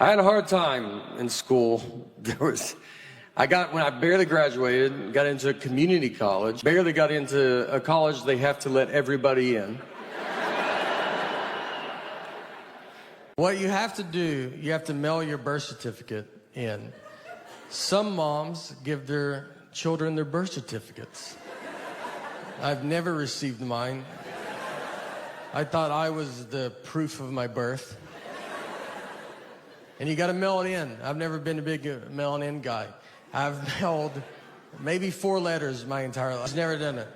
I had a hard time in school. When I barely graduated, got into a community college, barely got into a college they have to let everybody in. What you have to do, you have to mail your birth certificate in. Some moms give their children their birth certificates. I've never received mine. I thought I was the proof of my birth. And you got to mail it in. I've never been a big mailing in guy. I've mailed maybe 4 letters my entire life. I've never done it.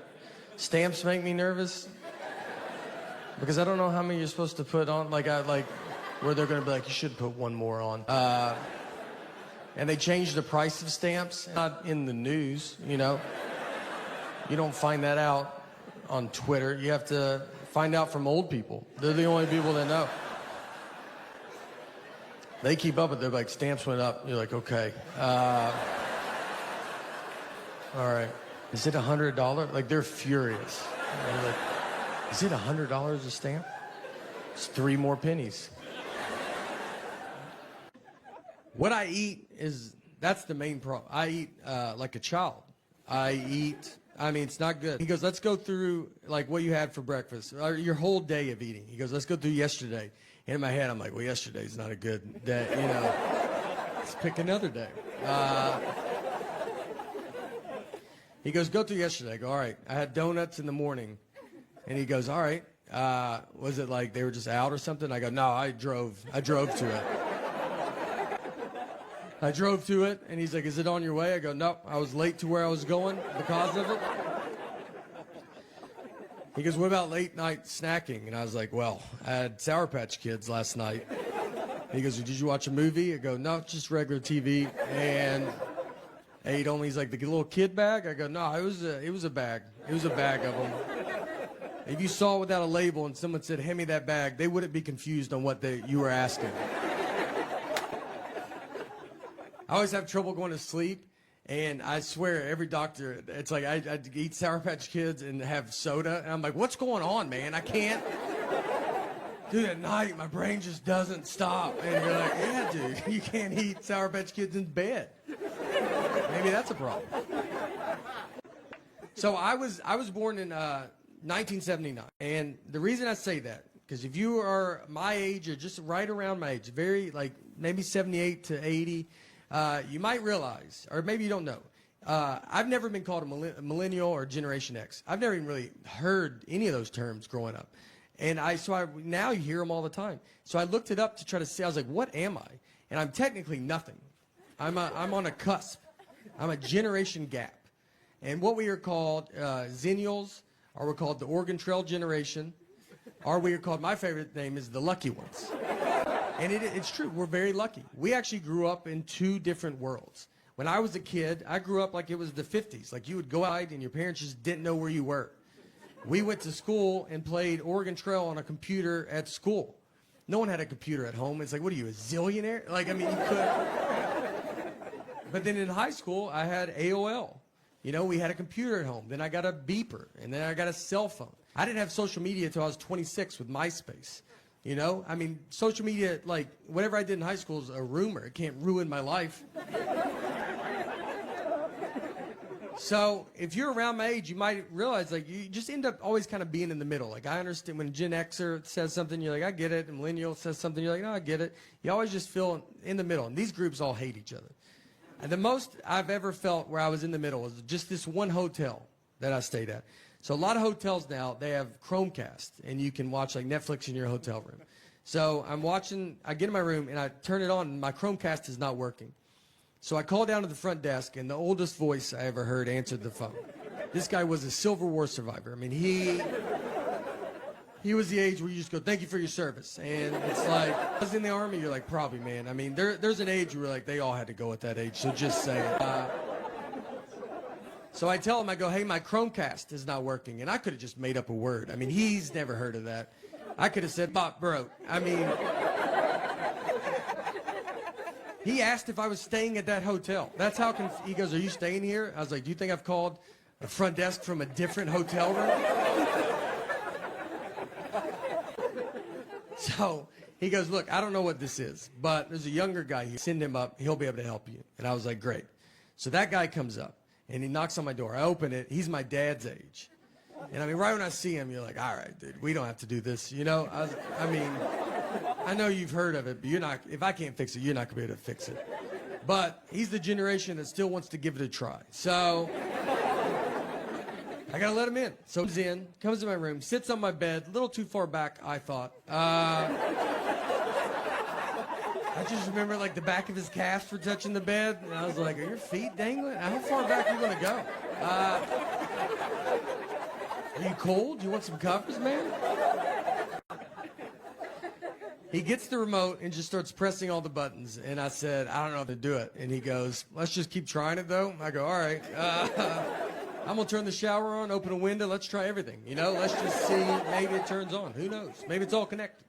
Stamps make me nervous because I don't know how many you're supposed to put on. Where they're going to be like, you should put one more on. And they changed the price of stamps. Not in the news, you know. You don't find that out on Twitter. You have to find out from old people. They're the only people that know. They keep up with it. They're like, stamps went up. You're like, okay. All right. Is it $100? Like, they're furious. They're like, is it $100 a stamp? It's 3 more pennies. What I eat that's the main problem. I eat like a child. It's not good. He goes, let's go through like what you had for breakfast, or your whole day of eating. He goes, let's go through yesterday. And in my head, I'm like, well, yesterday's not a good day, you know. Let's pick another day. He goes, go through yesterday. I go, all right. I had donuts in the morning. And he goes, all right. Was it like they were just out or something? I go, no, I drove to it. I drove to it, and he's like, is it on your way? I go, nope, I was late to where I was going because of it. He goes, what about late night snacking? And I was like, well, I had Sour Patch Kids last night. He goes, did you watch a movie? I go, no, just regular TV. And ate only, he's like, the little kid bag? I go, no, it was a bag. It was a bag of them. If you saw it without a label and someone said, hand me that bag, they wouldn't be confused on what you were asking. I always have trouble going to sleep, and I swear every doctor, it's like I eat Sour Patch Kids and have soda, and I'm like, what's going on, man? I can't. Dude, at night, my brain just doesn't stop. And you're like, yeah, dude, you can't eat Sour Patch Kids in bed. Maybe that's a problem. So I was born in 1979, and the reason I say that, because if you are my age or just right around my age, very like maybe 78 to 80, you might realize, or maybe you don't know, I've never been called a millennial or Generation X. I've never even really heard any of those terms growing up. And now you hear them all the time. So I looked it up to try to see, I was like, what am I? And I'm technically nothing. I'm on a cusp. I'm a generation gap. And what we are called Zennials, or we're called the Oregon Trail generation, or we are called, my favorite name is the Lucky Ones. And it's true, we're very lucky. We actually grew up in 2 different worlds. When I was a kid, I grew up like it was the 50s. Like you would go out and your parents just didn't know where you were. We went to school and played Oregon Trail on a computer at school. No one had a computer at home. It's like, what are you, a zillionaire? Like, I mean, you could. But then in high school, I had AOL. You know, we had a computer at home. Then I got a beeper, and then I got a cell phone. I didn't have social media until I was 26 with MySpace. You know, I mean, social media, like, whatever I did in high school is a rumor. It can't ruin my life. So if you're around my age, you might realize, like, you just end up always kind of being in the middle. Like, I understand when Gen Xer says something, you're like, I get it. And Millennial says something, you're like, no, I get it. You always just feel in the middle. And these groups all hate each other. And the most I've ever felt where I was in the middle was just this one hotel that I stayed at. So a lot of hotels now, they have Chromecast, and you can watch like Netflix in your hotel room. So I get in my room, and I turn it on, and my Chromecast is not working. So I call down to the front desk, and the oldest voice I ever heard answered the phone. This guy was a Civil War survivor. I mean, he was the age where you just go, thank you for your service. And it's like, I was in the Army, you're like, probably, man. I mean, there's an age where like they all had to go at that age, so just say it. So I tell him, I go, hey, my Chromecast is not working. And I could have just made up a word. I mean, he's never heard of that. I could have said, bot broke. I mean, he asked if I was staying at that hotel. That's how, he goes, are you staying here? I was like, do you think I've called a front desk from a different hotel room? So He goes, look, I don't know what this is, but there's a younger guy here. Send him up. He'll be able to help you. And I was like, great. So that guy comes up, and he knocks on my door. I open it. He's my dad's age. And I mean, right when I see him, you're like, all right, dude, we don't have to do this. You know, I mean, I know you've heard of it, but you're not, if I can't fix it, you're not going to be able to fix it. But he's the generation that still wants to give it a try. So I got to let him in. So he's in, comes to my room, sits on my bed, a little too far back, I thought. I just remember, like, the back of his calves were touching the bed, and I was like, are your feet dangling? How far back are you going to go? Are you cold? You want some covers, man? He gets the remote and just starts pressing all the buttons, and I said, I don't know how to do it. And he goes, let's just keep trying it, though. I go, all right. I'm going to turn the shower on, open a window, let's try everything. You know, let's just see, maybe it turns on. Who knows? Maybe it's all connected.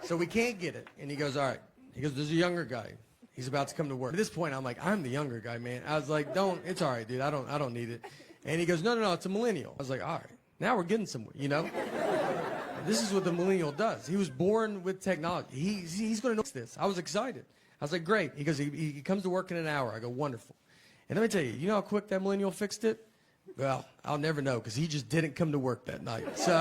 So we can't get it. And he goes, all right. He goes, there's a younger guy. He's about to come to work. At this point, I'm like, I'm the younger guy, man. I was like, it's all right, dude. I don't need it. And he goes, no, it's a millennial. I was like, all right. Now we're getting somewhere, you know? This is what the millennial does. He was born with technology. He's going to know this. I was excited. I was like, great. He goes, he comes to work in an hour. I go, wonderful. And let me tell you, you know how quick that millennial fixed it? Well, I'll never know because he just didn't come to work that night. So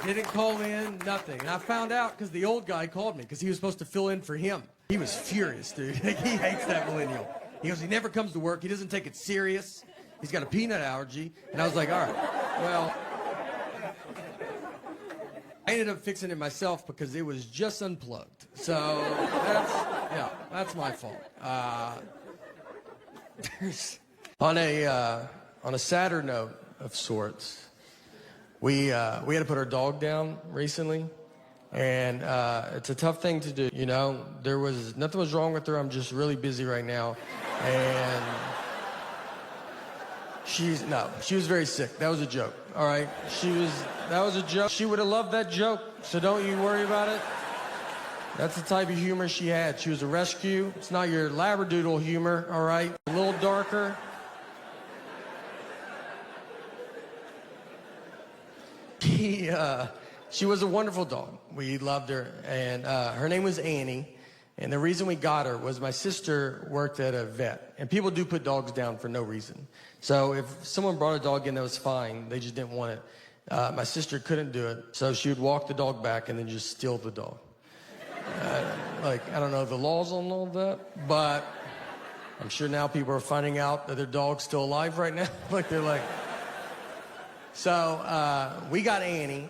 didn't call in, nothing. And I found out because the old guy called me because he was supposed to fill in for him. He was furious, dude. He hates that millennial. He goes, he never comes to work. He doesn't take it serious. He's got a peanut allergy. And I was like, all right, well, I ended up fixing it myself because it was just unplugged. So that's my fault. On a sadder note of sorts, we had to put our dog down recently, and it's a tough thing to do. You know, nothing was wrong with her. I'm just really busy right now, and she was very sick. That was a joke. All right, that was a joke. She would have loved that joke, so don't you worry about it. That's the type of humor she had. She was a rescue. It's not your labradoodle humor, all right? A little darker. She was a wonderful dog. We loved her, and her name was Annie. And the reason we got her was my sister worked at a vet, and people do put dogs down for no reason. So if someone brought a dog in that was fine, they just didn't want it. My sister couldn't do it, so she would walk the dog back and then just steal the dog. I don't know the laws on all that, but I'm sure now people are finding out that their dog's still alive right now. So we got Annie.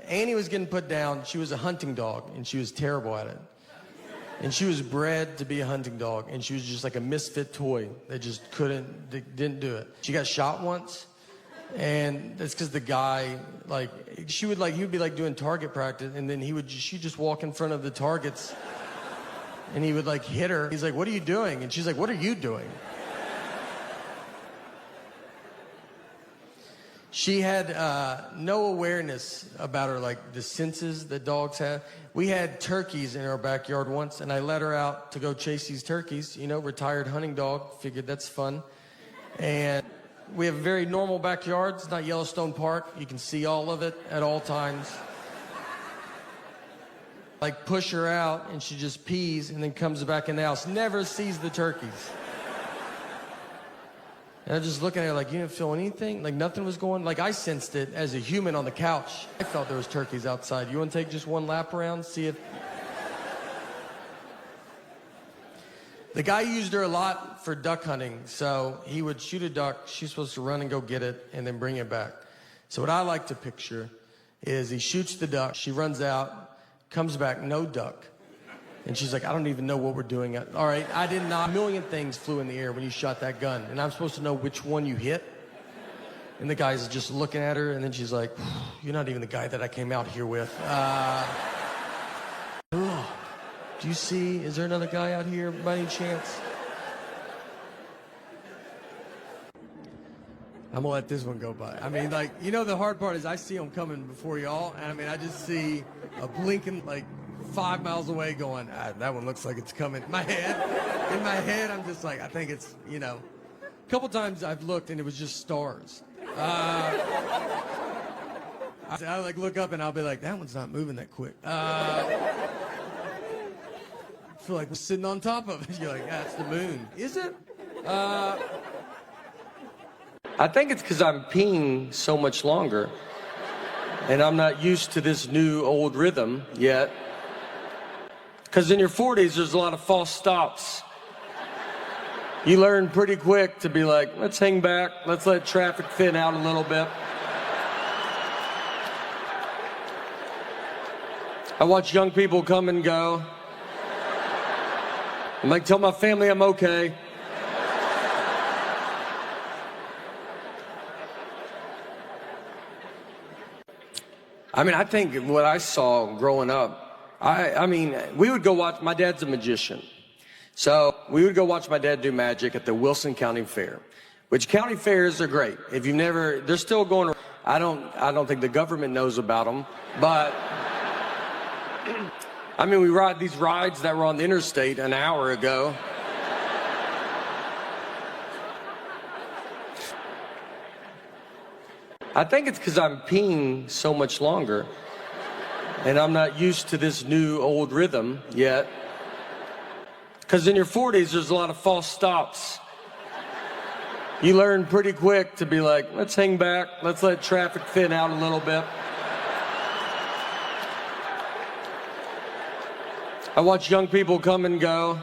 Annie was getting put down. She was a hunting dog, and she was terrible at it. And she was bred to be a hunting dog, and she was just like a misfit toy that just didn't do it. She got shot once, and that's because the guy, he would be doing target practice, and then she'd just walk in front of the targets, and he would hit her. He's like, what are you doing? And she's like, what are you doing? She had no awareness about her, the senses that dogs have. We had turkeys in our backyard once, and I let her out to go chase these turkeys. You know, retired hunting dog. Figured that's fun. And we have a very normal backyard. It's not Yellowstone Park. You can see all of it at all times. Push her out, and she just pees and then comes back in the house. Never sees the turkeys. And I'm just looking at her you didn't feel anything? Nothing was going? I sensed it as a human on the couch. I felt there was turkeys outside. You want to take just one lap around, see if... The guy used her a lot for duck hunting, so he would shoot a duck. She's supposed to run and go get it and then bring it back. So what I like to picture is he shoots the duck. She runs out, comes back, no duck. And she's like, I don't even know what we're doing. All right, I did not. A million things flew in the air when you shot that gun. And I'm supposed to know which one you hit. And the guy's just looking at her. And then she's like, you're not even the guy that I came out here with. Do you see? Is there another guy out here by any chance? I'm going to let this one go by. I mean, the hard part is I see them coming before y'all. And I mean, I just see a blinking, 5 miles away going, that one looks like it's coming. In my head, I'm just I think it's, a couple times I've looked and it was just stars. I like look up and I'll be like, that one's not moving that quick. I feel like we're sitting on top of it. You're like, that's the moon. Is it? I think it's because I'm peeing so much longer, and I'm not used to this new old rhythm yet. Because in your 40s, there's a lot of false stops. You learn pretty quick to be like, let's hang back, let's let traffic thin out a little bit. I watch young people come and go. I'm like, tell my family I'm okay. I mean, I think what I saw growing up, I mean, we would go watch, my dad's a magician. So we would go watch my dad do magic at the Wilson County Fair, which county fairs are great. If you've never, they're still going, I don't think the government knows about them, but I mean, we ride these rides that were on the interstate an hour ago. I think it's because I'm peeing so much longer, and I'm not used to this new old rhythm yet. Because in your 40s, there's a lot of false stops. You learn pretty quick to be like, let's hang back, let's let traffic thin out a little bit. I watch young people come and go.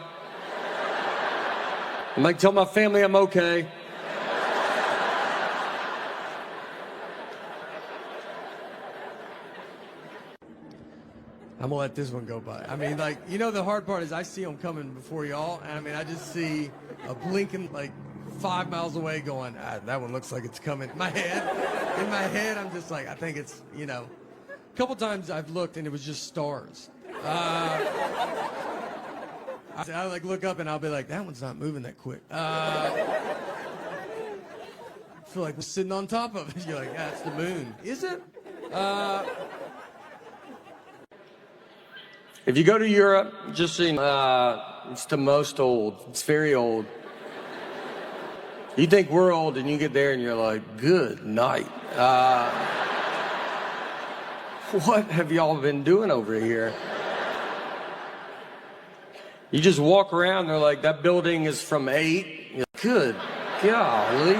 I'm like, tell my family I'm okay. I'm gonna let this one go by. I mean, like, you know, the hard part is I see them coming before y'all, and I mean, I just see a blinking like 5 miles away going, that one looks like it's coming. In my head, I'm just like, I think it's, you know, a couple times I've looked and it was just stars. I like look up and I'll be like, that one's not moving that quick. I feel like we're sitting on top of it. You're like, that's the moon. Is it? If you go to Europe, just so you know, it's the most old. It's very old. You think we're old and you get there and you're like, good night. What have y'all been doing over here? You just walk around, they're like, that building is from 8. You're like, good golly.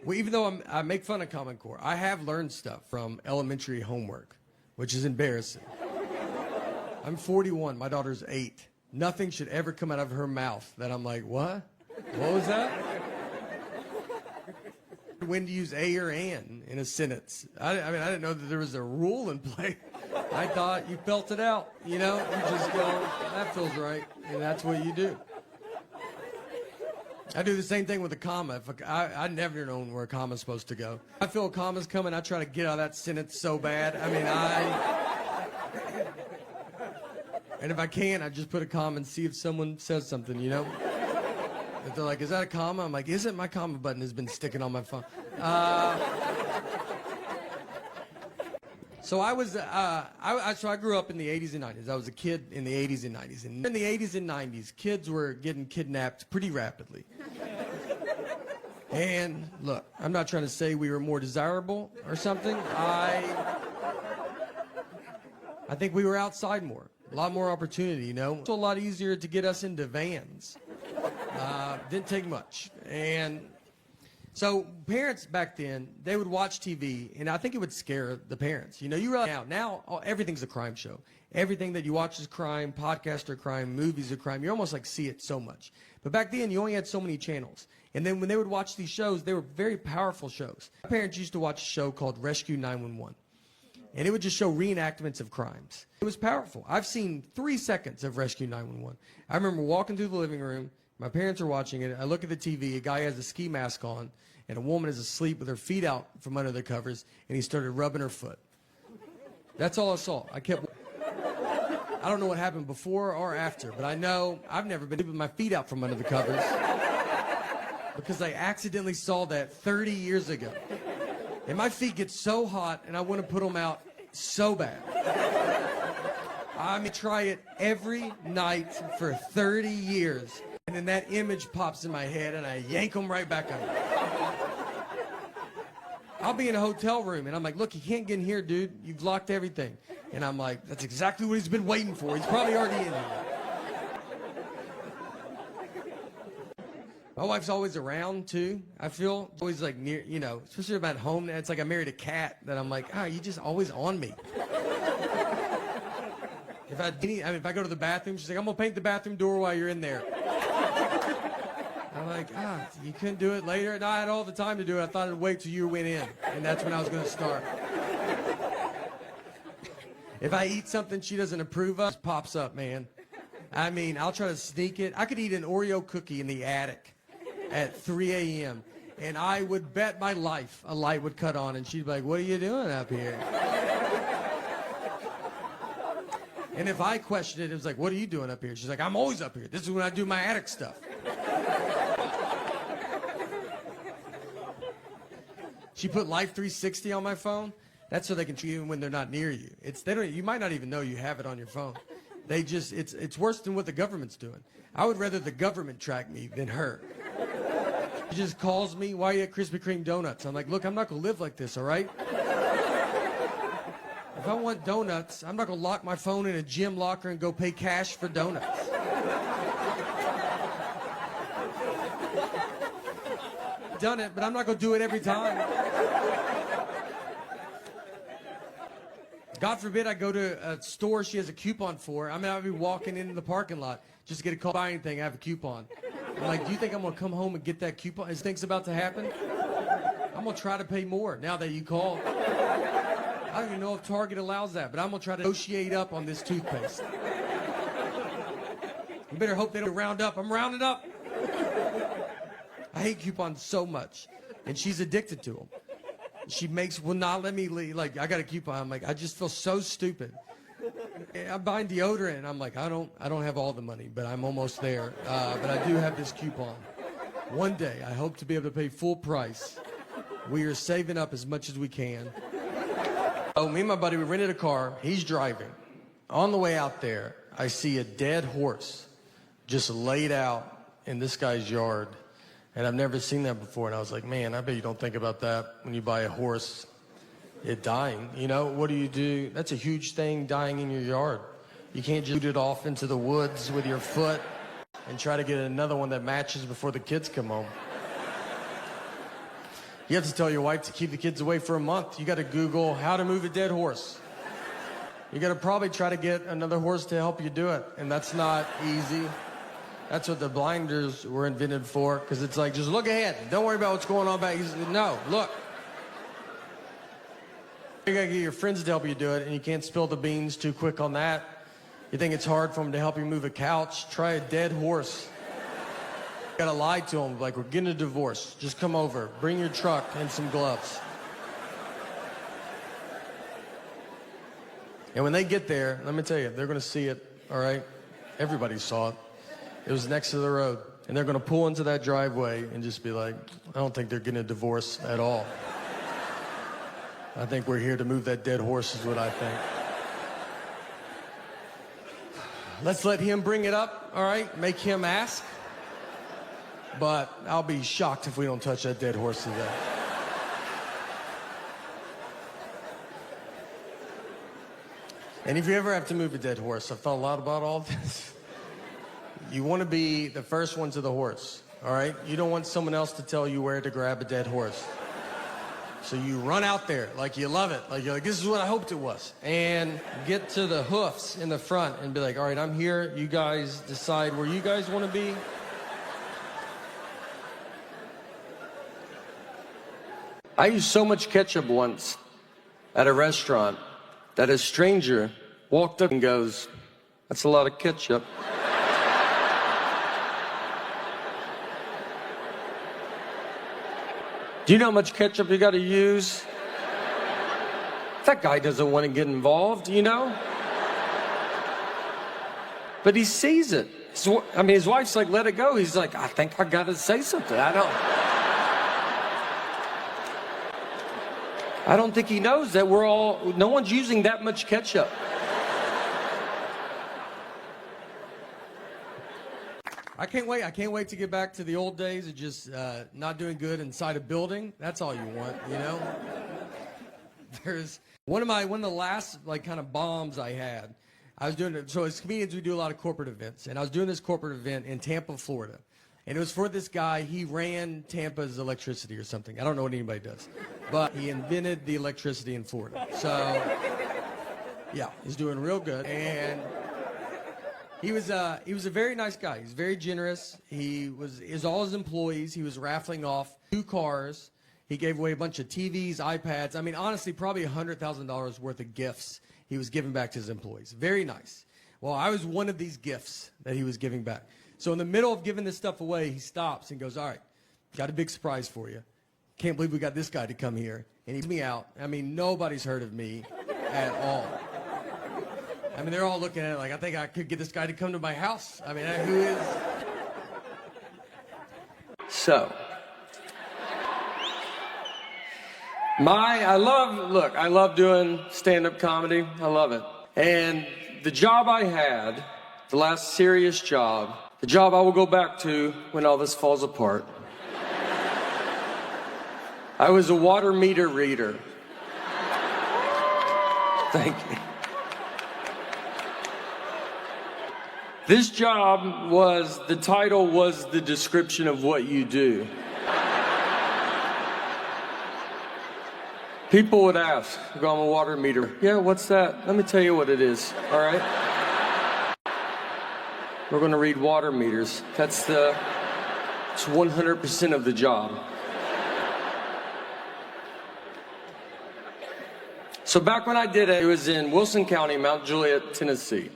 Well, even though I make fun of Common Core, I have learned stuff from elementary homework, which is embarrassing. I'm 41, my daughter's 8. Nothing should ever come out of her mouth that I'm like, what? What was that? When to use a or an in a sentence. I mean, I didn't know that there was a rule in play. I thought you felt it out, you know? You just go, that feels right, and that's what you do. I do the same thing with a comma. I never known where a comma's supposed to go. I feel a comma's coming, I try to get out of that sentence so bad. I mean, and if I can, I just put a comma and see if someone says something, you know? If they're like, is that a comma? I'm like, isn't my comma button has been sticking on my phone. So I grew up in the 80s and 90s. I was a kid in the 80s and 90s. And in the 80s and 90s, kids were getting kidnapped pretty rapidly. And look, I'm not trying to say we were more desirable or something. I think we were outside more. A lot more opportunity, you know? It's a lot easier to get us into vans. Didn't take much. And so parents back then, they would watch TV, and I think it would scare the parents. You know, you realize now everything's a crime show. Everything that you watch is crime, podcasts are crime, movies are crime. You almost like see it so much. But back then, you only had so many channels. And then when they would watch these shows, they were very powerful shows. My parents used to watch a show called Rescue 911. And it would just show reenactments of crimes. It was powerful. I've seen 3 seconds of Rescue 911. I remember walking through the living room. My parents are watching it. I look at the TV. A guy has a ski mask on, and a woman is asleep with her feet out from under the covers, and he started rubbing her foot. That's all I saw. I don't know what happened before or after, but I know I've never been with my feet out from under the covers because I accidentally saw that 30 years ago. And my feet get so hot, and I want to put them out so bad. I mean, try it every night for 30 years. And then that image pops in my head and I yank them right back on. I'll be in a hotel room and I'm like, look, you can't get in here, dude. You've locked everything. And I'm like, that's exactly what he's been waiting for. He's probably already in here. My wife's always around too. I feel always like near, you know, especially about home. It's like I married a cat that I'm like, you just always on me. If I go to the bathroom, she's like, I'm gonna paint the bathroom door while you're in there. I'm like, you couldn't do it later? And I had all the time to do it. I thought I'd wait till you went in, and that's when I was gonna start. If I eat something she doesn't approve of, it pops up, man. I mean, I'll try to sneak it. I could eat an Oreo cookie in the attic at 3 a.m. and I would bet my life a light would cut on and she'd be like, what are you doing up here? And if I questioned it, it was like, what are you doing up here? She's like, I'm always up here. This is when I do my attic stuff. She put Life 360 on my phone. That's so they can treat you when they're not near you. You might not even know you have it on your phone. It's worse than what the government's doing. I would rather the government track me than her. She just calls me, why are you at Krispy Kreme donuts? I'm like, look, I'm not gonna live like this, all right? If I want donuts, I'm not gonna lock my phone in a gym locker and go pay cash for donuts. Done it, but I'm not gonna do it every time. God forbid I go to a store she has a coupon for. I mean, I'll be walking into the parking lot just to get a call, buy anything, I have a coupon. I'm like, do you think I'm gonna come home and get that coupon? Is things about to happen? I'm gonna try to pay more now that you called. I don't even know if Target allows that, but I'm gonna try to negotiate up on this toothpaste. You better hope they don't round up. I'm rounding up. I hate coupons so much, and she's addicted to them. She will not let me leave. Like, I got a coupon. I'm like, I just feel so stupid. I'm buying deodorant, and I'm like, I don't have all the money, but I'm almost there. But I do have this coupon. One day, I hope to be able to pay full price. We are saving up as much as we can. Oh, me and my buddy, we rented a car. He's driving. On the way out there, I see a dead horse just laid out in this guy's yard. And I've never seen that before. And I was like, man, I bet you don't think about that when you buy a horse, it dying. You know, what do? That's a huge thing, dying in your yard. You can't just shoot it off into the woods with your foot and try to get another one that matches before the kids come home. You have to tell your wife to keep the kids away for a month. You got to Google how to move a dead horse. You got to probably try to get another horse to help you do it. And that's not easy. That's what the blinders were invented for, because it's like, just look ahead. Don't worry about what's going on back. No, look. You gotta get your friends to help you do it, and you can't spill the beans too quick on that. You think it's hard for them to help you move a couch? Try a dead horse. You gotta lie to them, like, we're getting a divorce. Just come over. Bring your truck and some gloves. And when they get there, let me tell you, they're gonna see it, all right? Everybody saw it. It was next to the road. And they're going to pull into that driveway and just be like, I don't think they're getting a divorce at all. I think we're here to move that dead horse is what I think. Let's let him bring it up, all right? Make him ask. But I'll be shocked if we don't touch that dead horse today. And if you ever have to move a dead horse, I've thought a lot about all this. You want to be the first one to the horse, all right? You don't want someone else to tell you where to grab a dead horse. So you run out there like you love it. Like you're like, this is what I hoped it was. And get to the hoofs in the front and be like, all right, I'm here. You guys decide where you guys want to be. I used so much ketchup once at a restaurant that a stranger walked up and goes, that's a lot of ketchup. Do you know how much ketchup you got to use? That guy doesn't want to get involved, you know? But he sees it. His wife's like, let it go. He's like, I think I got to say something. I don't think he knows that no one's using that much ketchup. I can't wait. I can't wait to get back to the old days of just not doing good inside a building. That's all you want, you know? There's one of the last like kind of bombs I had. I was doing it. So as comedians, we do a lot of corporate events, and I was doing this corporate event in Tampa, Florida, and it was for this guy. He ran Tampa's electricity or something. I don't know what anybody does, but he invented the electricity in Florida. So yeah, he's doing real good, and he was a very nice guy. He's very generous. He was all his employees. He was raffling off 2 cars. He gave away a bunch of TVs, iPads. I mean, honestly, probably $100,000 worth of gifts he was giving back to his employees. Very nice. Well, I was one of these gifts that he was giving back. So in the middle of giving this stuff away, he stops and goes, all right, got a big surprise for you. Can't believe we got this guy to come here. And he took me out. I mean, nobody's heard of me at all. I mean, they're all looking at it like, I think I could get this guy to come to my house. I mean, who is? So, I love doing stand-up comedy. I love it. And the job I had, the last serious job, the job I will go back to when all this falls apart. I was a water meter reader. Thank you. This job the title was the description of what you do. People would ask, I'm a water meter. Yeah, what's that? Let me tell you what it is, all right? We're gonna read water meters. It's 100% of the job. So back when I did it, it was in Wilson County, Mount Juliet, Tennessee.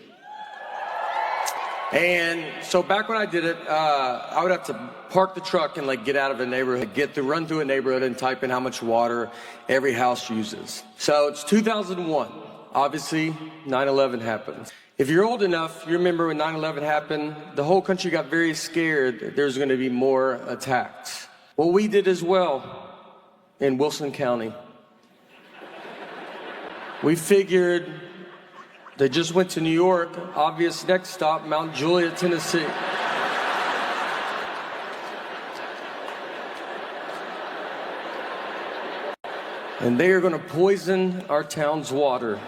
And so back when I did it, I would have to park the truck and like get out of a neighborhood, run through a neighborhood and type in how much water every house uses. So it's 2001. Obviously, 9/11 happened. If you're old enough, you remember when 9/11 happened, the whole country got very scared that there's going to be more attacks. Well, we did as well in Wilson County. We figured they just went to New York. Obvious next stop, Mount Juliet, Tennessee. And they are going to poison our town's water.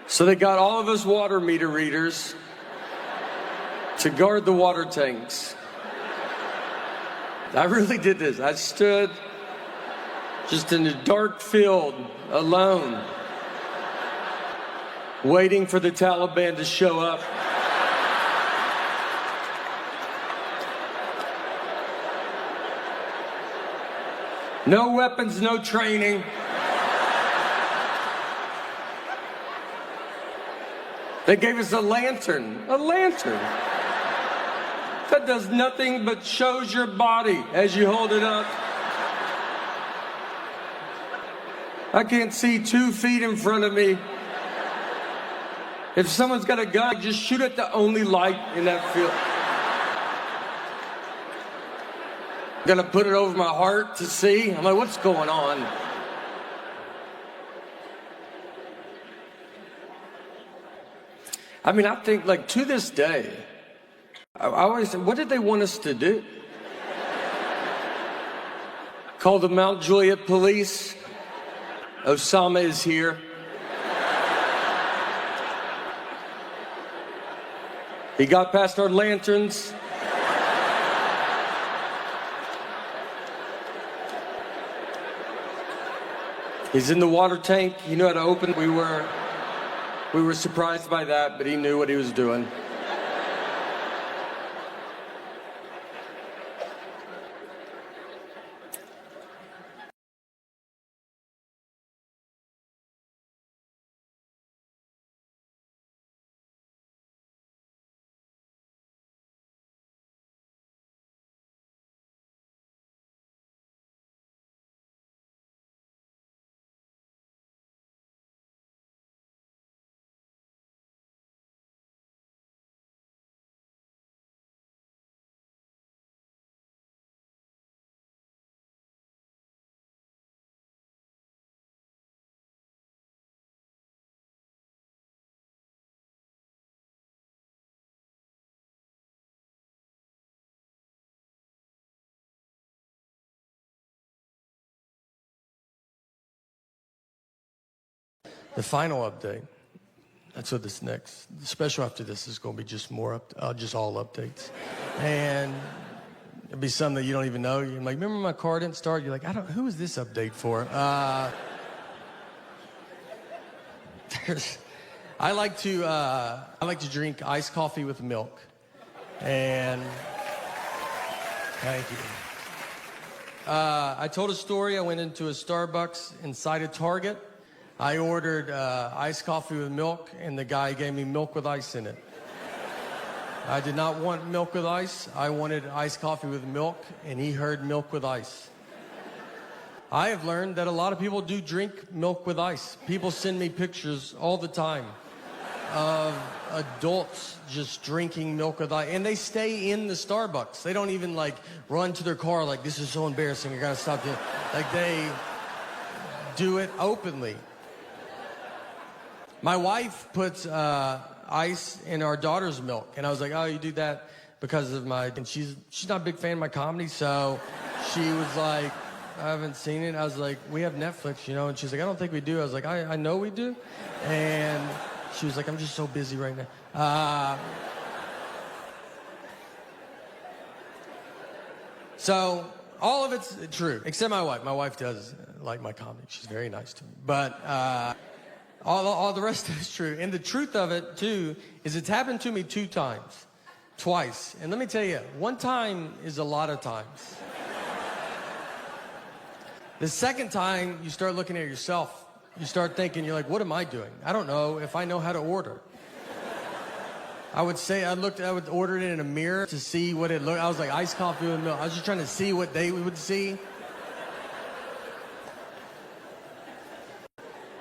So they got all of us water meter readers to guard the water tanks. I really did this. I stood just in a dark field, alone, waiting for the Taliban to show up. No weapons, no training. They gave us a lantern. A lantern. That does nothing but shows your body as you hold it up. I can't see 2 feet in front of me. If someone's got a gun, just shoot at the only light in that field. I'm gonna put it over my heart to see. I'm like, what's going on? I mean, I think, like, to this day, I always say, what did they want us to do? Call the Mount Juliet police? Osama is here. He got past our lanterns. He's in the water tank. He knew how to open. We were surprised by that, but he knew what he was doing. The final update. That's what this next. The special after this is going to be just just all updates. And it'll be something that you don't even know. You're like, remember my car didn't start? You're like, who is this update for? I like to drink iced coffee with milk. And thank you. I told a story. I went into a Starbucks inside a Target. I ordered iced coffee with milk, and the guy gave me milk with ice in it. I did not want milk with ice. I wanted iced coffee with milk, and he heard milk with ice. I have learned that a lot of people do drink milk with ice. People send me pictures all the time of adults just drinking milk with ice, and they stay in the Starbucks. They don't even like run to their car like, this is so embarrassing, I gotta stop doing it. Like, they do it openly. My wife puts ice in our daughter's milk, and I was like, oh, you do that because of and she's not a big fan of my comedy, so she was like, I haven't seen it. I was like, we have Netflix, you know, and she's like, I don't think we do. I was like, I know we do, and she was like, I'm just so busy right now. So all of it's true, except my wife. My wife does like my comedy. She's very nice to me, but all the rest of it's true. And the truth of it, too, is it's happened to me twice. And let me tell you, one time is a lot of times. The second time, you start looking at yourself. You start thinking, you're like, what am I doing? I don't know if I know how to order. I would order it in a mirror to see what it looked. I was like, iced coffee with milk. I was just trying to see what they would see.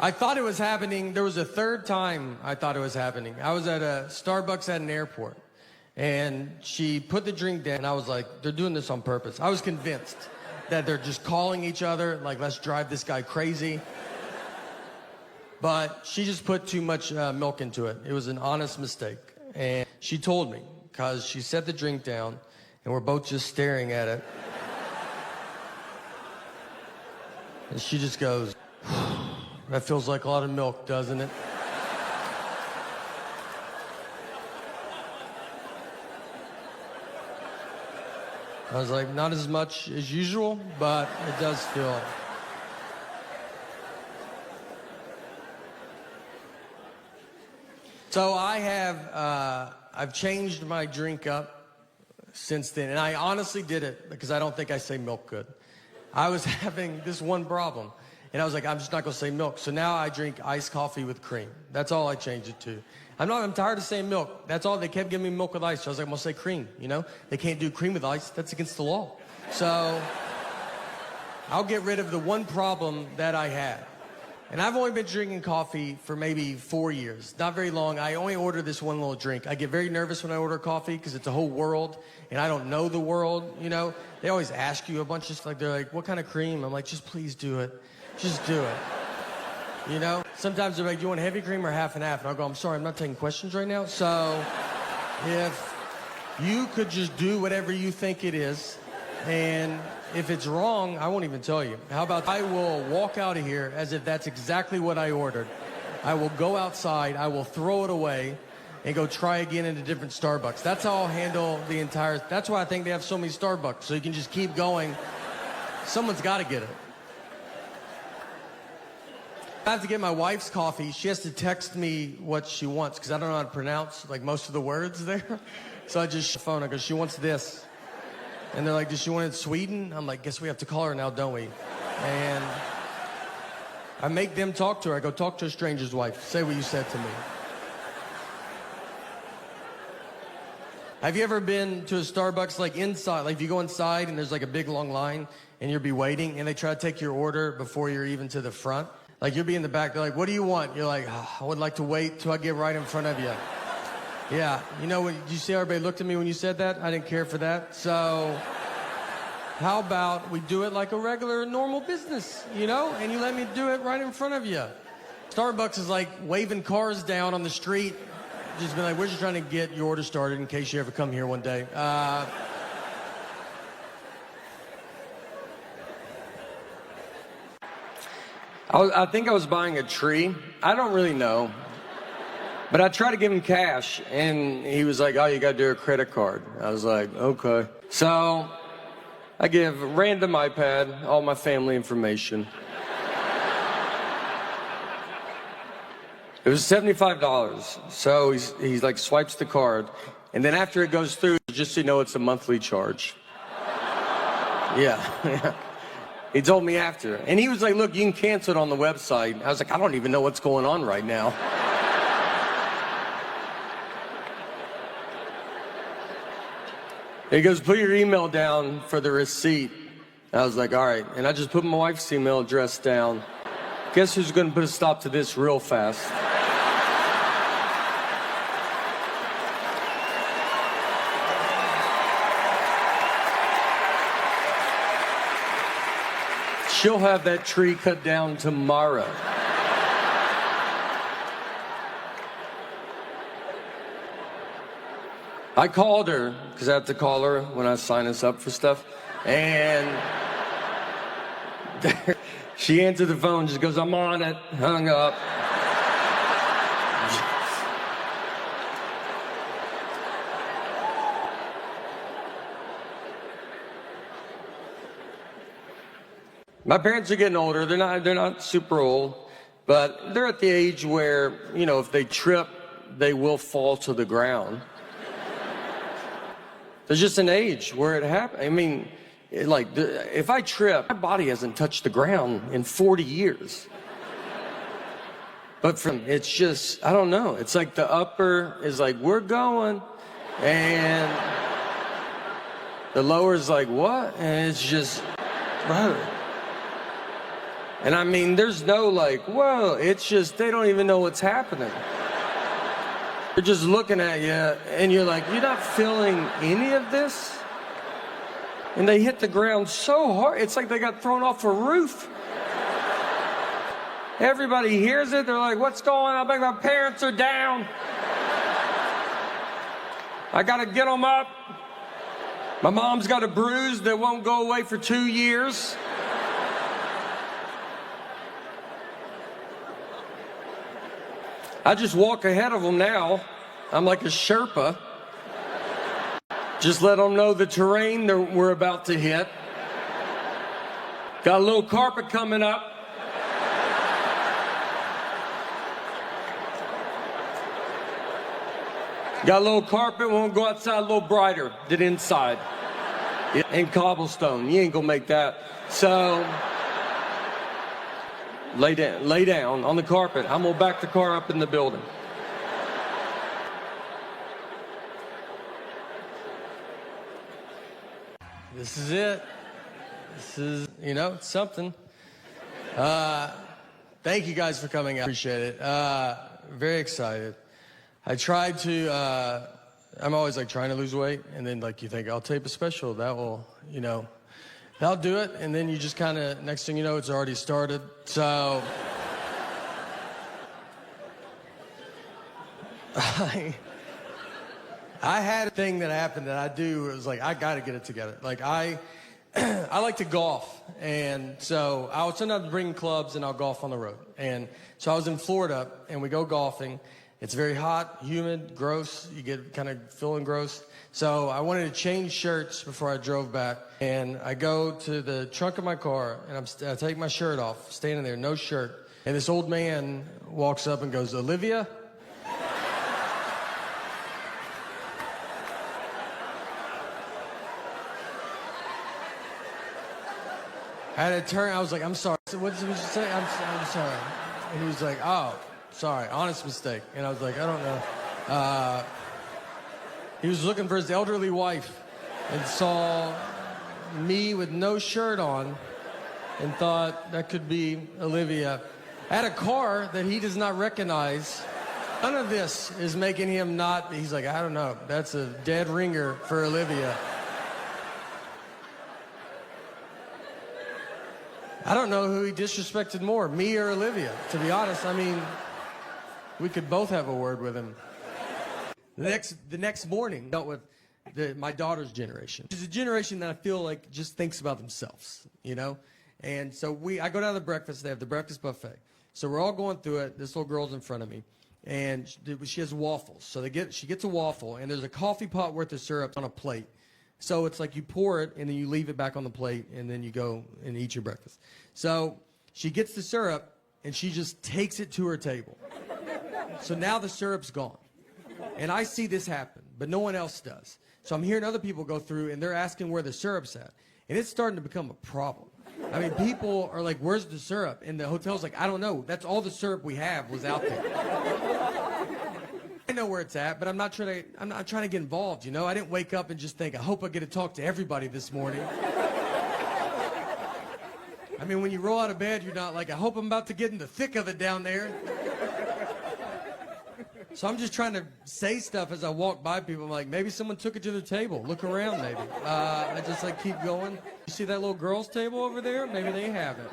I thought it was happening. There was a third time I thought it was happening. I was at a Starbucks at an airport, and she put the drink down, and I was like, they're doing this on purpose. I was convinced that they're just calling each other, like, let's drive this guy crazy. But she just put too much milk into it. It was an honest mistake. And she told me, because she set the drink down, and we're both just staring at it. And she just goes, that feels like a lot of milk, doesn't it? I was like, not as much as usual, but it does feel. So I've changed my drink up since then, and I honestly did it because I don't think I say milk good. I was having this one problem, and I was like, I'm just not gonna say milk. So now I drink iced coffee with cream. That's all I changed it to. I'm tired of saying milk. That's all. They kept giving me milk with ice. So I was like, I'm gonna say cream, you know? They can't do cream with ice. That's against the law. So I'll get rid of the one problem that I had. And I've only been drinking coffee for maybe 4 years. Not very long. I only order this one little drink. I get very nervous when I order coffee because it's a whole world, and I don't know the world, you know? They always ask you a bunch of stuff. They're like, what kind of cream? I'm like, just please do it. Just do it. You know? Sometimes they're like, do you want heavy cream or half and half? And I'll go, I'm sorry, I'm not taking questions right now. So if you could just do whatever you think it is, and if it's wrong, I won't even tell you. How about I will walk out of here as if that's exactly what I ordered. I will go outside, I will throw it away, and go try again in a different Starbucks. That's how I'll handle the entire. That's why I think they have so many Starbucks, so you can just keep going. Someone's got to get it. I have to get my wife's coffee. She has to text me what she wants because I don't know how to pronounce like most of the words there. So I just phone. I go, she wants this. And they're like, does she want it in Sweden? I'm like, guess we have to call her now, don't we? And I make them talk to her. I go, talk to a stranger's wife. Say what you said to me. Have you ever been to a Starbucks like inside? Like if you go inside and there's like a big long line and you'll be waiting and they try to take your order before you're even to the front? Like you'll be in the back. They're like, what do you want? You're like, oh, I would like to wait till I get right in front of you. Yeah, you know, did you see how everybody looked at me when you said that? I didn't care for that. So how about we do it like a regular, normal business, you know? And you let me do it right in front of you. Starbucks is like waving cars down on the street. Just be like, we're just trying to get your order started in case you ever come here one day. I think I was buying a tree. I don't really know. But I tried to give him cash, and he was like, oh, you got to do a credit card. I was like, okay. So I give random iPad all my family information. It was $75. So he's like swipes the card, and then after it goes through, just so you know, it's a monthly charge. Yeah. He told me after, and he was like, look, you can cancel it on the website. I was like, I don't even know what's going on right now. He goes, put your email down for the receipt. I was like, all right. And I just put my wife's email address down. Guess who's going to put a stop to this real fast? She'll have that tree cut down tomorrow. I called her, because I have to call her when I sign us up for stuff, and she answered the phone, just goes, I'm on it, hung up. My parents are getting older. They're not super old, but they're at the age where, you know, if they trip, they will fall to the ground. There's just an age where it happens. I mean, if I trip, my body hasn't touched the ground in 40 years. But it's just, I don't know. It's like the upper is like, we're going. And the lower is like, what? And it's just, whoa. And I mean, there's no like, whoa. It's just, they don't even know what's happening. They're just looking at you, and you're like, you're not feeling any of this? And they hit the ground so hard, it's like they got thrown off a roof. Everybody hears it, they're like, what's going on? I think my parents are down. I gotta get them up. My mom's got a bruise that won't go away for 2 years. I just walk ahead of them now. I'm like a Sherpa. Just let them know the terrain that we're about to hit. Got a little carpet coming up. Got a little carpet, won't go outside a little brighter than inside. And cobblestone, you ain't gonna make that. So, lay down on the carpet. I'm gonna back the car up in the building. This is it. This is, you know, it's something. Thank you guys for coming out. Appreciate it. Very excited. I tried to, I'm always like trying to lose weight, and then like you think, I'll tape a special. That will, you know, that'll do it. And then you just kind of, next thing you know, it's already started. So I had a thing that happened that I do. It was like, I got to get it together. Like I like to golf. And so I would sometimes bring clubs and I'll golf on the road. And so I was in Florida and we go golfing. It's very hot, humid, gross. You get kind of feeling gross. So I wanted to change shirts before I drove back. And I go to the trunk of my car and I take my shirt off, standing there, no shirt. And this old man walks up and goes, Olivia? I had to turn, I was like, I'm sorry. So what did you say? I'm sorry. And he was like, oh, sorry, honest mistake. And I was like, I don't know. He was looking for his elderly wife and saw me with no shirt on and thought that could be Olivia. I had a car that he does not recognize. None of this is making him not, he's like, I don't know. That's a dead ringer for Olivia. I don't know who he disrespected more, me or Olivia, to be honest. I mean, we could both have a word with him. The next morning, dealt with my daughter's generation. It's a generation that I feel like just thinks about themselves, you know? And so I go down to breakfast. They have the breakfast buffet. So we're all going through it. This little girl's in front of me, and she has waffles. So she gets a waffle, and there's a coffee pot worth of syrup on a plate. So it's like you pour it, and then you leave it back on the plate, and then you go and eat your breakfast. So she gets the syrup, and she just takes it to her table. So now the syrup's gone. And I see this happen, but no one else does. So I'm hearing other people go through, and they're asking where the syrup's at. And it's starting to become a problem. I mean, people are like, where's the syrup? And the hotel's like, I don't know. That's all the syrup we have was out there. I know where it's at, but I'm not trying to get involved, you know? I didn't wake up and just think, I hope I get to talk to everybody this morning. I mean, when you roll out of bed, you're not like, I hope I'm about to get in the thick of it down there. So I'm just trying to say stuff as I walk by people. I'm like, maybe someone took it to the table. Look around, maybe. I just like keep going. You see that little girl's table over there? Maybe they have it.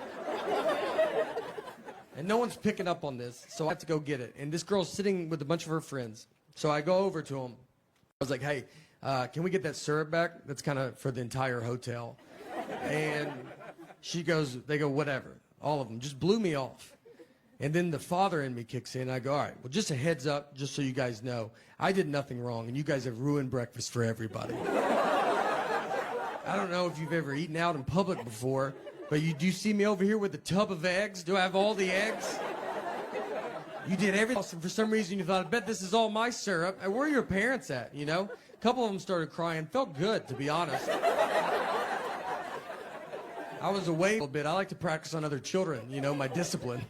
And no one's picking up on this, so I have to go get it. And this girl's sitting with a bunch of her friends. So I go over to them. I was like, hey, can we get that syrup back? That's kind of for the entire hotel. And they go, whatever. All of them. Just blew me off. And then the father in me kicks in. I go, all right, well, just a heads up, just so you guys know, I did nothing wrong, and you guys have ruined breakfast for everybody. I don't know if you've ever eaten out in public before, but do you see me over here with a tub of eggs? Do I have all the eggs? You did everything. And for some reason, you thought, I bet this is all my syrup. And where are your parents at, you know? A couple of them started crying. Felt good, to be honest. I was away a little bit. I like to practice on other children, you know, my discipline.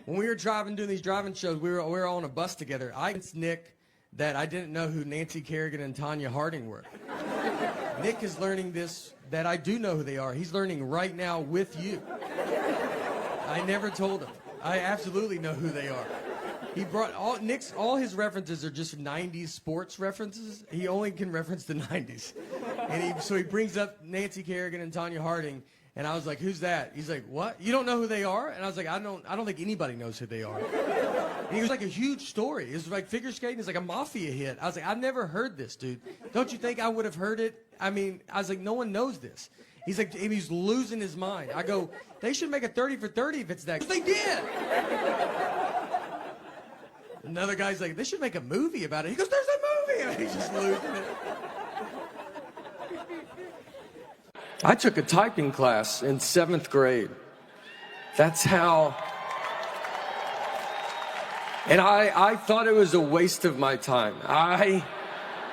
When we were doing these driving shows, we were all on a bus together. I convinced Nick that I didn't know who Nancy Kerrigan and Tanya Harding were. Nick is learning this, that I do know who they are. He's learning right now with you. I never told him. I absolutely know who they are. He brought all his references are just 90s sports references. He only can reference the 90s. And so he brings up Nancy Kerrigan and Tanya Harding. And I was like, who's that? He's like, what? You don't know who they are? And I was like, I don't think anybody knows who they are. And he was like a huge story. It was like figure skating is like a mafia hit. I was like, I've never heard this, dude. Don't you think I would have heard it? I mean, I was like, no one knows this. He's like, he's losing his mind. I go, they should make a 30 for 30 if it's that. They did. Another guy's like, they should make a movie about it. He goes, there's a movie. And he's just losing it. I took a typing class in 7th grade. That's how. And I thought it was a waste of my time.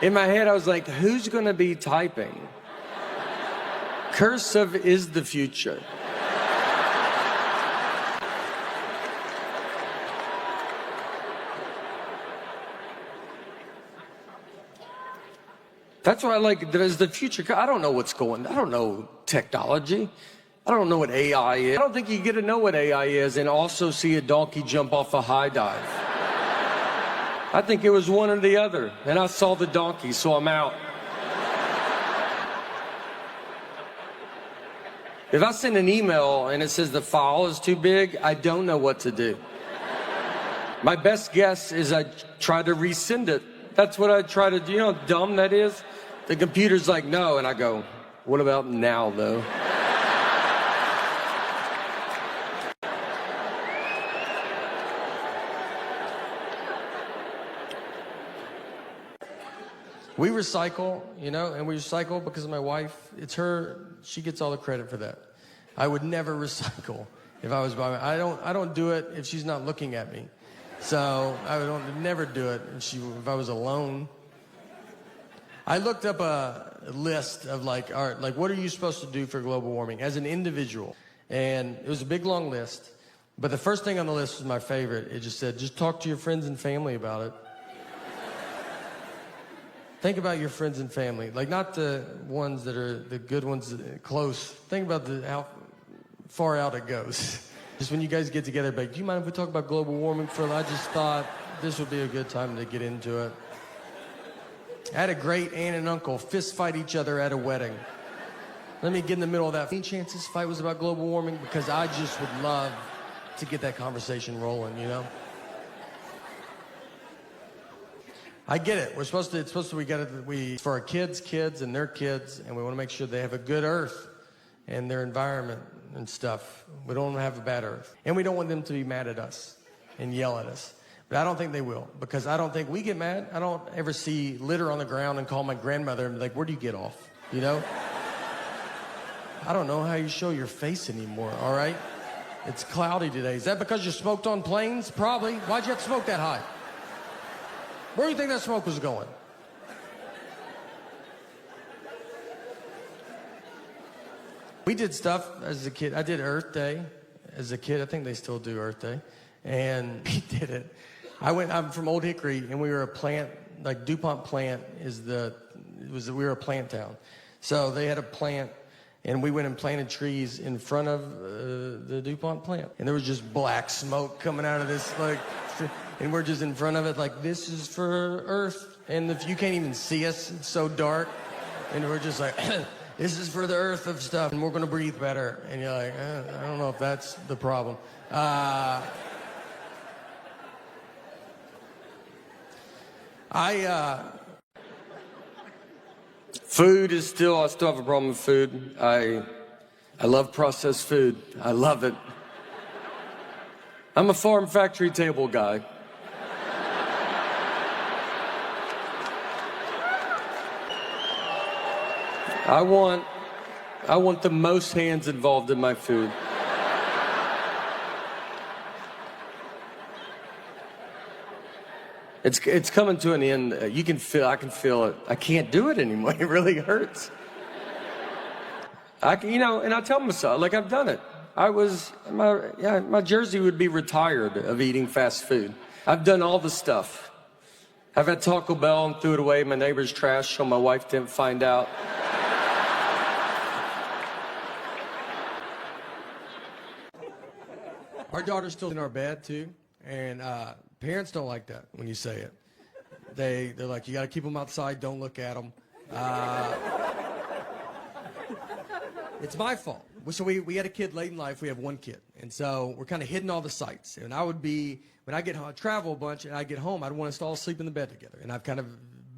In my head, I was like, who's going to be typing? Cursive is the future. That's why I like there's the future. I don't know what's going on. I don't know technology. I don't know what AI is. I don't think you get to know what AI is and also see a donkey jump off a high dive. I think it was one or the other. And I saw the donkey, so I'm out. If I send an email and it says the file is too big, I don't know what to do. My best guess is I try to resend it. That's what I try to do. You know how dumb that is? The computer's like, no. And I go, what about now, though? We recycle, you know, and we recycle because of my wife. It's her, she gets all the credit for that. I would never recycle if I was by my, I don't do it if she's not looking at me. So I would never do it if I was alone. I looked up a list of like, all right, like what are you supposed to do for global warming as an individual? And it was a big long list, but the first thing on the list was my favorite. It just said, just talk to your friends and family about it. Think about your friends and family, like not the ones that are the good ones, close. Think about how far out it goes. Just when you guys get together, like, do you mind if we talk about global warming for a little? I just thought this would be a good time to get into it. I had a great aunt and uncle fist fight each other at a wedding. Let me get in the middle of that. Any chance this fight was about global warming? Because I just would love to get that conversation rolling, you know? I get it. It's supposed to, for our kids and their kids, and we want to make sure they have a good earth and their environment and stuff. We don't want to have a bad earth. And we don't want them to be mad at us and yell at us. But I don't think they will, because I don't think we get mad. I don't ever see litter on the ground and call my grandmother and be like, where do you get off? You know? I don't know how you show your face anymore, all right? It's cloudy today. Is that because you smoked on planes? Probably. Why'd you have to smoke that high? Where do you think that smoke was going? We did stuff as a kid. I did Earth Day as a kid. I think they still do Earth Day. And we did it. I'm from Old Hickory, and we were a plant, like DuPont plant we were a plant town. So they had a plant, and we went and planted trees in front of the DuPont plant. And there was just black smoke coming out of this, like, and we're just in front of it, like, this is for Earth. And if you can't even see us, it's so dark. And we're just like, this is for the Earth of stuff, and we're going to breathe better. And you're like, I don't know if that's the problem. Food is I still have a problem with food. I love processed food. I love it. I'm a farm factory table guy. I want the most hands involved in my food. It's coming to an end. I can feel it. I can't do it anymore. It really hurts. And I tell myself, like, I've done it. My jersey would be retired of eating fast food. I've done all the stuff. I've had Taco Bell and threw it away in my neighbor's trash so my wife didn't find out. Our daughter's still in our bed, too. And parents don't like that when you say it. They're like, you got to keep them outside. Don't look at them. It's my fault. So we had a kid late in life. We have one kid. And so we're kind of hitting all the sites. And when I get home, I travel a bunch, and I get home, I'd want us to all sleep in the bed together. And I've kind of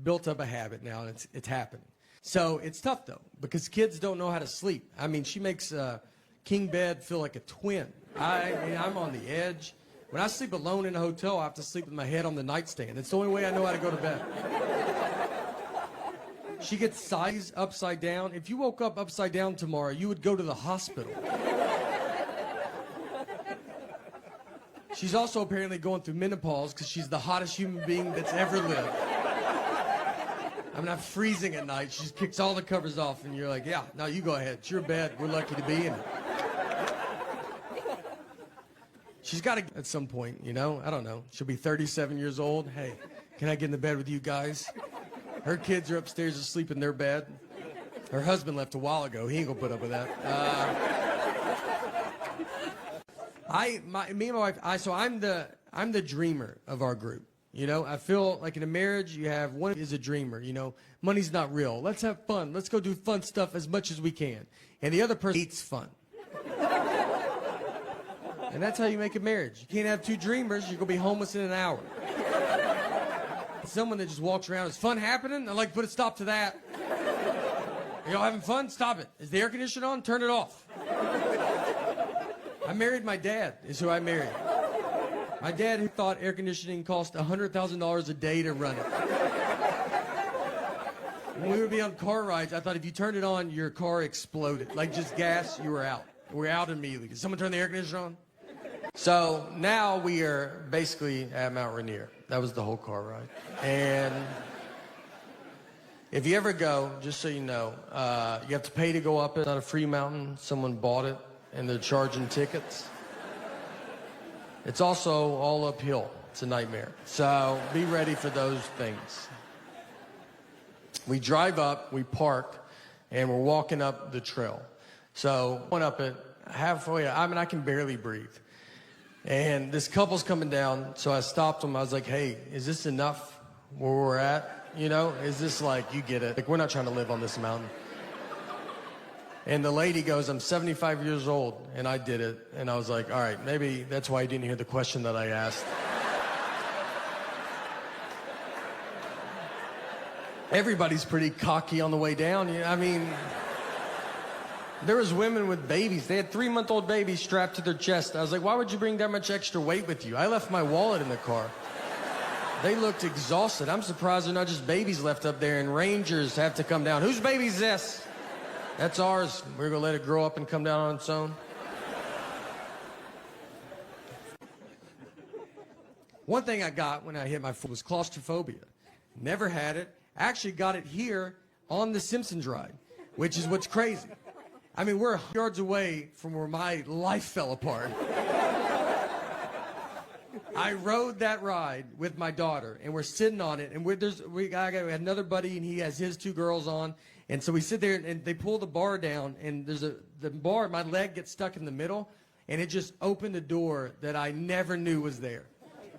built up a habit now, and it's happening. So it's tough, though, because kids don't know how to sleep. I mean, she makes king bed feel like a twin. I'm on the edge. When I sleep alone in a hotel, I have to sleep with my head on the nightstand. It's the only way I know how to go to bed. She gets sized upside down. If you woke up upside down tomorrow, you would go to the hospital. She's also apparently going through menopause because she's the hottest human being that's ever lived. I mean, I'm freezing at night. She just kicks all the covers off, and you're like, yeah, no, you go ahead. It's your bed. We're lucky to be in it. She's got to, at some point, you know, I don't know. She'll be 37 years old. Hey, can I get in the bed with you guys? Her kids are upstairs asleep in their bed. Her husband left a while ago. He ain't gonna put up with that. Me and my wife, so I'm the dreamer of our group. You know, I feel like in a marriage, you have one is a dreamer. You know, money's not real. Let's have fun. Let's go do fun stuff as much as we can. And the other person hates fun. And that's how you make a marriage. You can't have two dreamers. You're going to be homeless in an hour. Someone that just walks around, is fun happening? I'd like to put a stop to that. Are y'all having fun? Stop it. Is the air conditioner on? Turn it off. I married my dad, is who I married. My dad, who thought air conditioning cost $100,000 a day to run it. when we would be on car rides, I thought if you turned it on, your car exploded. Like just gas, you were out. We're out immediately. Did someone turn the air conditioner on? So now we are basically at Mount Rainier. That was the whole car ride. And if you ever go, just so you know, you have to pay to go up it. It's not a free mountain. Someone bought it, and they're charging tickets. It's also all uphill. It's a nightmare. So be ready for those things. We drive up, we park, and we're walking up the trail. So went up it halfway. I mean, I can barely breathe. And this couple's coming down, so I stopped them. I was like, hey, is this enough where we're at? You know, is this like, you get it? Like, we're not trying to live on this mountain. And the lady goes, I'm 75 years old, and I did it. And I was like, all right, maybe that's why you didn't hear the question that I asked. Everybody's pretty cocky on the way down. I mean, there was women with babies. They had 3-month-old babies strapped to their chest. I was like, why would you bring that much extra weight with you? I left my wallet in the car. They looked exhausted. I'm surprised they're not just babies left up there and rangers have to come down. Whose baby's this? That's ours. We're going to let it grow up and come down on its own. One thing I got when I hit my foot was claustrophobia. Never had it. Actually got it here on the Simpsons ride, which is what's crazy. I mean, we're 100 yards away from where my life fell apart. I rode that ride with my daughter, and we're sitting on it, and we had another buddy, and he has his 2 girls on, and so we sit there, and they pull the bar down, and the bar, my leg gets stuck in the middle, and it just opened a door that I never knew was there.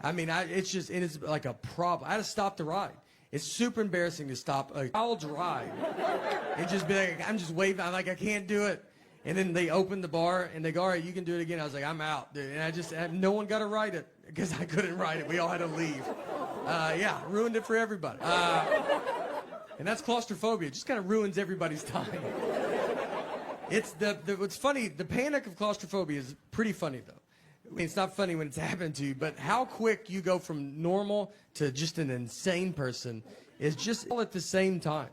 I mean, it's like a problem. I had to stop the ride. It's super embarrassing to stop a child's ride and just be like, I'm just waving. I'm like, I can't do it. And then they open the bar and they go, all right, you can do it again. I was like, I'm out, dude. And no one got to ride it because I couldn't ride it. We all had to leave. Yeah, ruined it for everybody. And that's claustrophobia. It just kind of ruins everybody's time. It's what's funny, the panic of claustrophobia is pretty funny, though. I mean, it's not funny when it's happening to you, but how quick you go from normal to just an insane person is just all at the same time.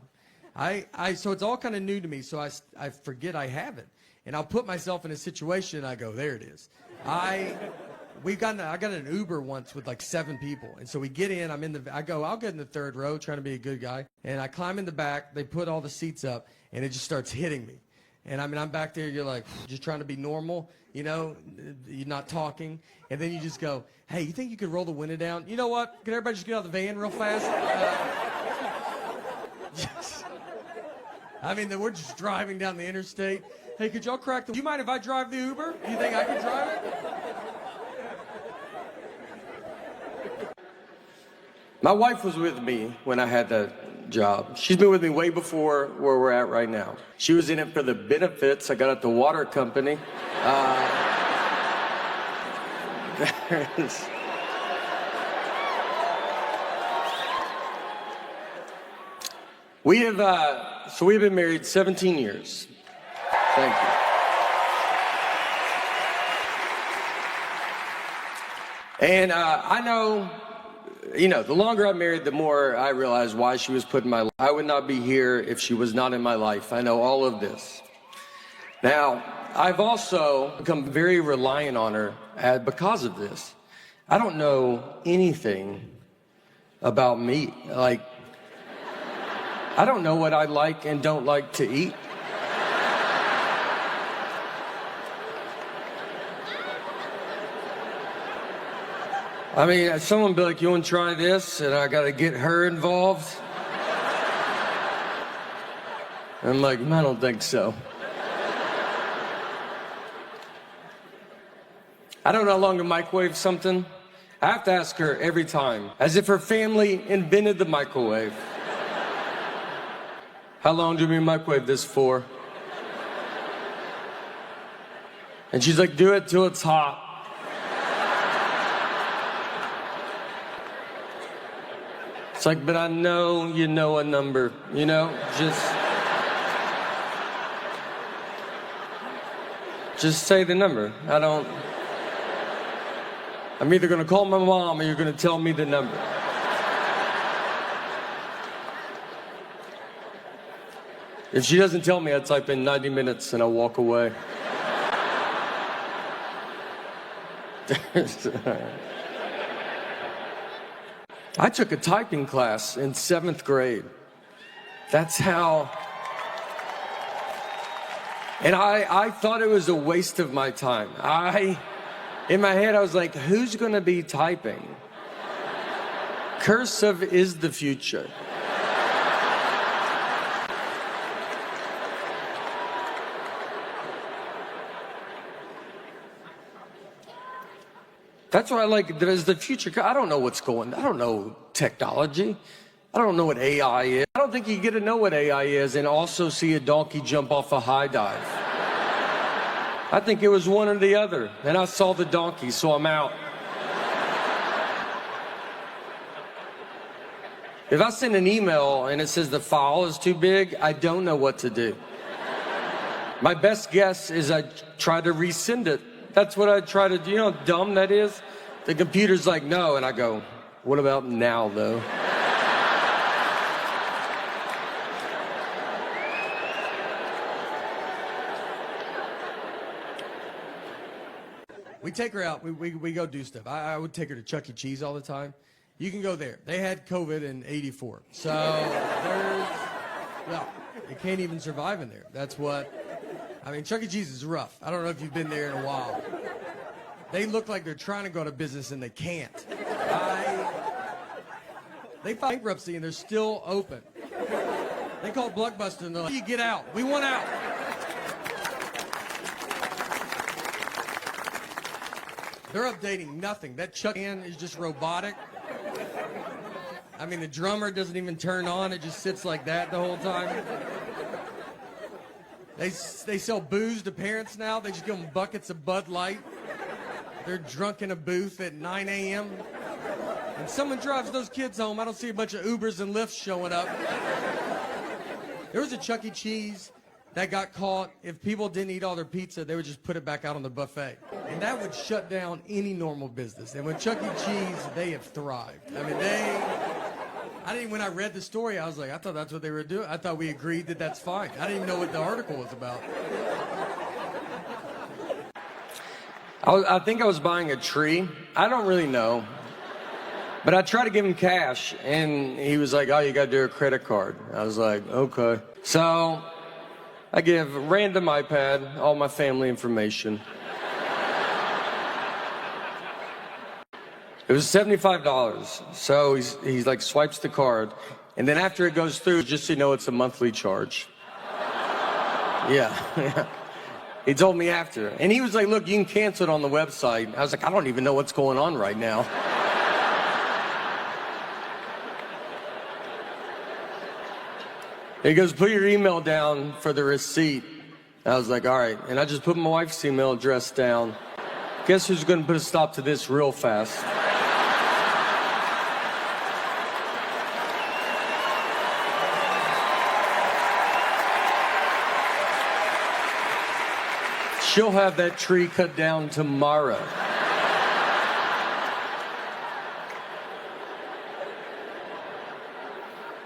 So it's all kind of new to me, so I forget I have it. And I'll put myself in a situation, and I go, there it is. I got an Uber once with like 7 people. And so we get in, I'll get in the 3rd row, trying to be a good guy. And I climb in the back, they put all the seats up, and it just starts hitting me. And I mean, I'm back there, you're like, just trying to be normal, you know, you're not talking. And then you just go, hey, you think you could roll the window down? You know what? Can everybody just get out of the van real fast? Yes. I mean, we're just driving down the interstate. Hey, could y'all crack the... Do you mind if I drive the Uber? You think I can drive it? My wife was with me when I had that job. She's been with me way before where we're at right now. She was in it for the benefits I got at the water company. We've been married 17 years. Thank you. And I know, you know, the longer I'm married, the more I realize why she was put in my life. I would not be here if she was not in my life. I know all of this. Now, I've also become very reliant on her because of this. I don't know anything about me. Like, I don't know what I like and don't like to eat. I mean, someone be like, you want to try this? And I got to get her involved. I'm like, I don't think so. I don't know how long to microwave something. I have to ask her every time, as if her family invented the microwave. How long do we microwave this for? And she's like, do it till it's hot. It's like, but I know you know a number, you know? Just say the number. I'm either gonna call my mom or you're gonna tell me the number. If she doesn't tell me, I type in 90 minutes and I walk away. I took a typing class in 7th grade. That's how... And I thought it was a waste of my time. In my head, I was like, who's going to be typing? Cursive is the future. That's what I like, there's the future. I don't know what's going on. I don't know technology. I don't know what AI is. I don't think you get to know what AI is and also see a donkey jump off a high dive. I think it was one or the other. And I saw the donkey, so I'm out. If I send an email and it says the file is too big, I don't know what to do. My best guess is I try to resend it. That's what I try to do. You know how dumb that is? The computer's like, no. And I go, what about now, though? We take her out. We go do stuff. I would take her to Chuck E. Cheese all the time. You can go there. They had COVID in '84. So you can't even survive in there. That's what... I mean, Chuck E. Cheese is rough. I don't know if you've been there in a while. They look like they're trying to go out of business and they can't. They filed bankruptcy and they're still open. They call Blockbuster and they're like, you get out. We want out. They're updating nothing. That Chuck can is just robotic. I mean, the drummer doesn't even turn on. It just sits like that the whole time. They sell booze to parents now. They just give them buckets of Bud Light. They're drunk in a booth at 9 a.m. And someone drives those kids home. I don't see a bunch of Ubers and Lyfts showing up. There was a Chuck E. Cheese that got caught. If people didn't eat all their pizza, they would just put it back out on the buffet. And that would shut down any normal business. And with Chuck E. Cheese, they have thrived. I mean, when I read the story, I was like, I thought that's what they were doing. I thought we agreed that that's fine. I didn't even know what the article was about. I think I was buying a tree. I don't really know. But I tried to give him cash, and he was like, oh, you got to do a credit card. I was like, okay. So I give random iPad, all my family information. It was $75. So he's like swipes the card, and then after it goes through, just so you know, it's a monthly charge. Yeah. He told me after, and he was like, "Look, you can cancel it on the website." I was like, "I don't even know what's going on right now." He goes, "Put your email down for the receipt." I was like, "All right," and I just put my wife's email address down. Guess who's going to put a stop to this real fast? She'll have that tree cut down tomorrow.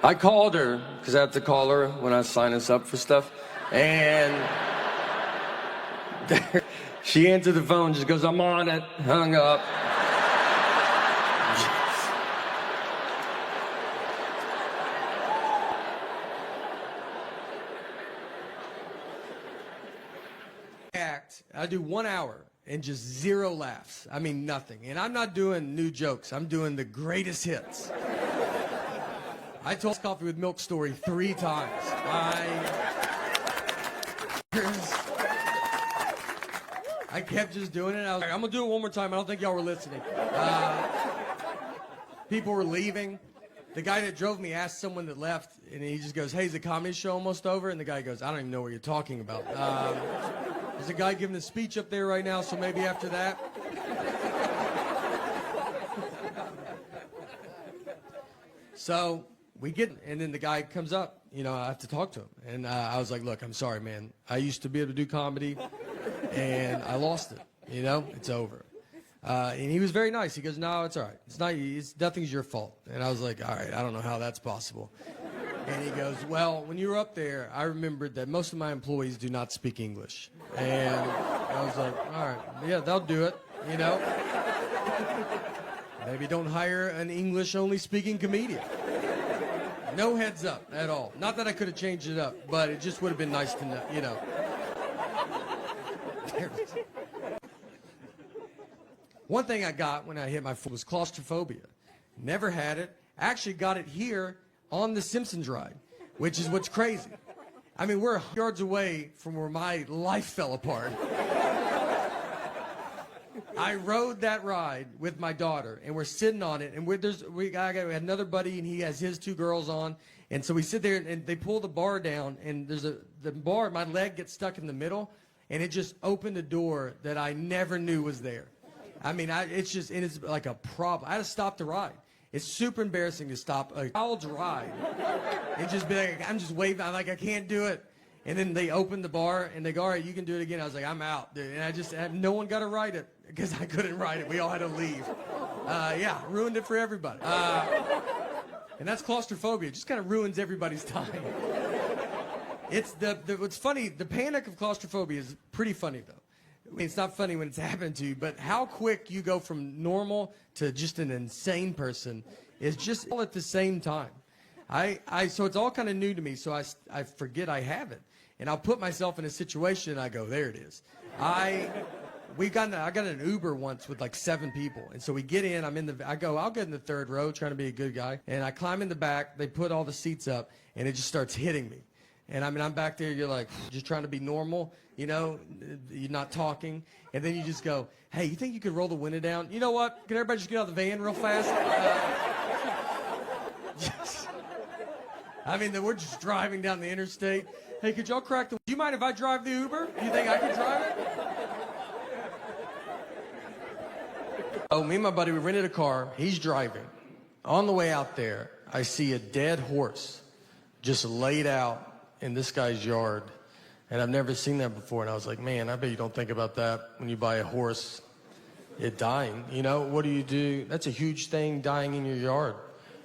I called her, because I have to call her when I sign us up for stuff, and she answered the phone, just goes, "I'm on it," hung up. I do 1 hour and just 0 laughs. I mean, nothing. And I'm not doing new jokes. I'm doing the greatest hits. I told Coffee with Milk story 3 times. I kept just doing it. I was like, I'm going to do it one more time. I don't think y'all were listening. People were leaving. The guy that drove me asked someone that left, and he just goes, "Hey, is the comedy show almost over?" And the guy goes, "I don't even know what you're talking about." There's a guy giving a speech up there right now, so maybe after that. So we get, and then the guy comes up. You know, I have to talk to him. And I was like, "Look, I'm sorry, man. I used to be able to do comedy, and I lost it. You know, it's over." And he was very nice. He goes, "No, it's all right. It's nothing's your fault." And I was like, "All right, I don't know how that's possible." And he goes, well, when you were up there, I remembered that most of my employees do not speak English. And I was like, all right, yeah, they'll do it, you know. Maybe don't hire an English-only speaking comedian. No heads up at all. Not that I could have changed it up, but it just would have been nice to know, you know. One thing I got when I hit my foot was claustrophobia. Never had it. Actually got it here on the Simpsons ride, which is what's crazy. I mean, we're yards away from where my life fell apart. I rode that ride with my daughter, and we're sitting on it, and we had another buddy, and he has his two girls on, and so we sit there, and they pull the bar down, and the bar, my leg gets stuck in the middle, and it just opened a door that I never knew was there. I mean, it's like a problem. I had to stop the ride. It's super embarrassing to stop a child's ride and just be like, I'm just waving, I'm like, I can't do it. And then they open the bar, and they go, all right, you can do it again. I was like, I'm out, dude. And no one got to ride it because I couldn't ride it. We all had to leave. Yeah, ruined it for everybody. And that's claustrophobia. It just kind of ruins everybody's time. It's what's funny, the panic of claustrophobia is pretty funny, though. I mean, it's not funny when it's happened to you, but how quick you go from normal to just an insane person is just all at the same time. So it's all kind of new to me, so I forget I have it. And I'll put myself in a situation, and I go, there it is. I got an Uber once with like 7 people. And so we get in, I'll get in the third row, trying to be a good guy. And I climb in the back, they put all the seats up, and it just starts hitting me. And I mean, I'm back there, you're like, just trying to be normal, you know, you're not talking. And then you just go, hey, you think you could roll the window down? You know what? Can everybody just get out of the van real fast? I mean, we're just driving down the interstate. Hey, could y'all crack the... Do you mind if I drive the Uber? Do you think I can drive it? Oh, me and my buddy, we rented a car. He's driving. On the way out there, I see a dead horse just laid out in this guy's yard. And I've never seen that before. And I was like, man, I bet you don't think about that when you buy a horse, it dying. You know, what do? That's a huge thing, dying in your yard.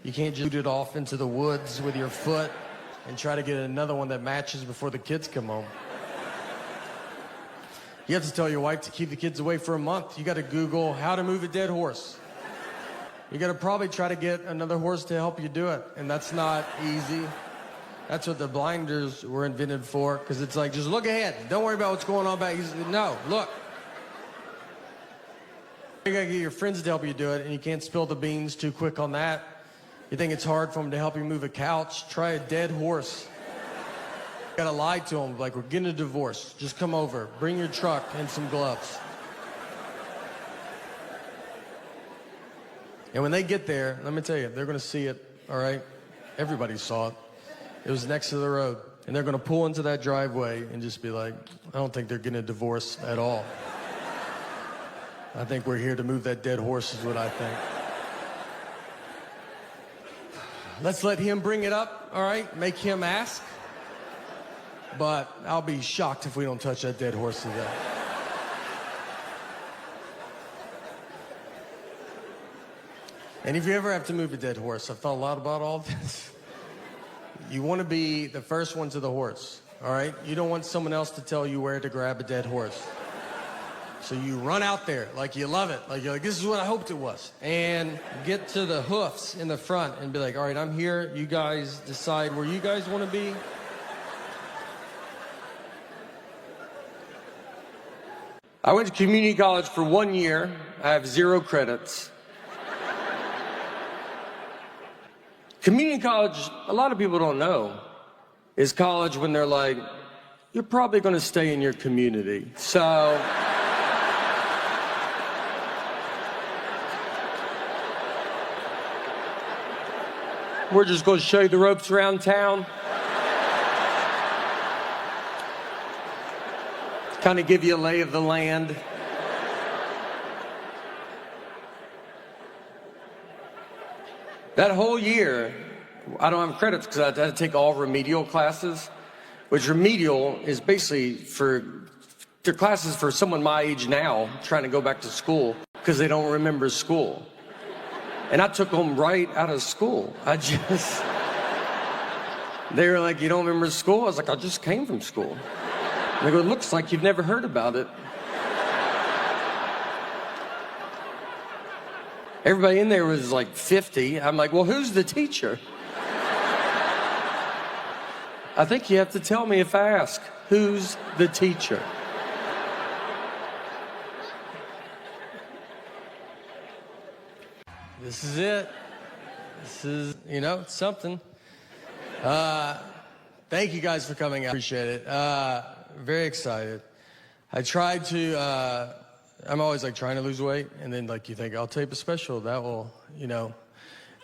You can't just shoot it off into the woods with your foot and try to get another one that matches before the kids come home. You have to tell your wife to keep the kids away for a month. You got to Google how to move a dead horse. You got to probably try to get another horse to help you do it. And that's not easy. That's what the blinders were invented for, because it's like, just look ahead. Don't worry about what's going on back. No, look. You got to get your friends to help you do it, and you can't spill the beans too quick on that. You think it's hard for them to help you move a couch? Try a dead horse. You gotta lie to them, like, we're getting a divorce. Just come over. Bring your truck and some gloves. And when they get there, let me tell you, they're gonna see it, all right? Everybody saw it. It was next to the road. And they're gonna pull into that driveway and just be like, I don't think they're getting a divorce at all. I think we're here to move that dead horse is what I think. Let's let him bring it up, all right? Make him ask. But I'll be shocked if we don't touch that dead horse today. And if you ever have to move a dead horse, I've thought a lot about all this. You want to be the first one to the horse, all right? You don't want someone else to tell you where to grab a dead horse. So you run out there like you love it. Like you're like, this is what I hoped it was. And get to the hoofs in the front and be like, all right, I'm here. You guys decide where you guys want to be. I went to community college for 1 year. I have 0 credits. Community college, a lot of people don't know, is college when they're like, you're probably going to stay in your community. So... we're just going to show you the ropes around town. Kind of give you a lay of the land. That whole year, I don't have credits because I had to take all remedial classes, which remedial is basically they're classes for someone my age now trying to go back to school because they don't remember school. And I took them right out of school. They were like, you don't remember school? I was like, I just came from school. They go, it looks like you've never heard about it. Everybody in there was like 50. I'm like, well, who's the teacher? I think you have to tell me if I ask, who's the teacher? This is it. This is, it's something. Thank you guys for coming out. Appreciate it. Very excited. I tried to, I'm always like trying to lose weight, and then like you think, I'll tape a special. That will,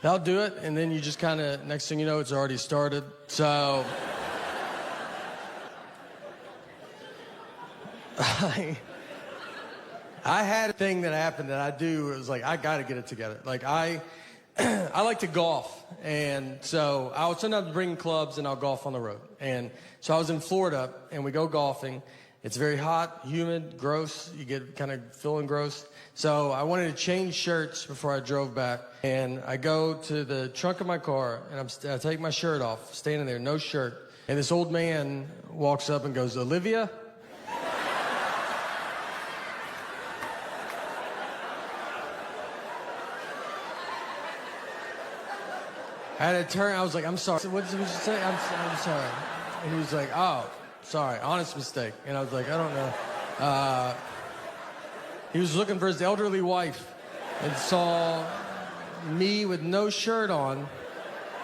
that'll do it. And then you just kind of, next thing you know, it's already started. So, I had a thing that happened that I do. It was like, I got to get it together. Like I like to golf, and so I would sometimes bring clubs and I'll golf on the road. And so I was in Florida, and we go golfing. It's very hot, humid, gross. You get kind of feeling gross. So I wanted to change shirts before I drove back, and I go to the trunk of my car, and I take my shirt off, standing there, no shirt. And this old man walks up and goes, Olivia? I had to turn. I was like, I'm sorry. What did you say? I'm sorry. And he was like, oh, sorry, honest mistake. And I was like, I don't know. He was looking for his elderly wife and saw me with no shirt on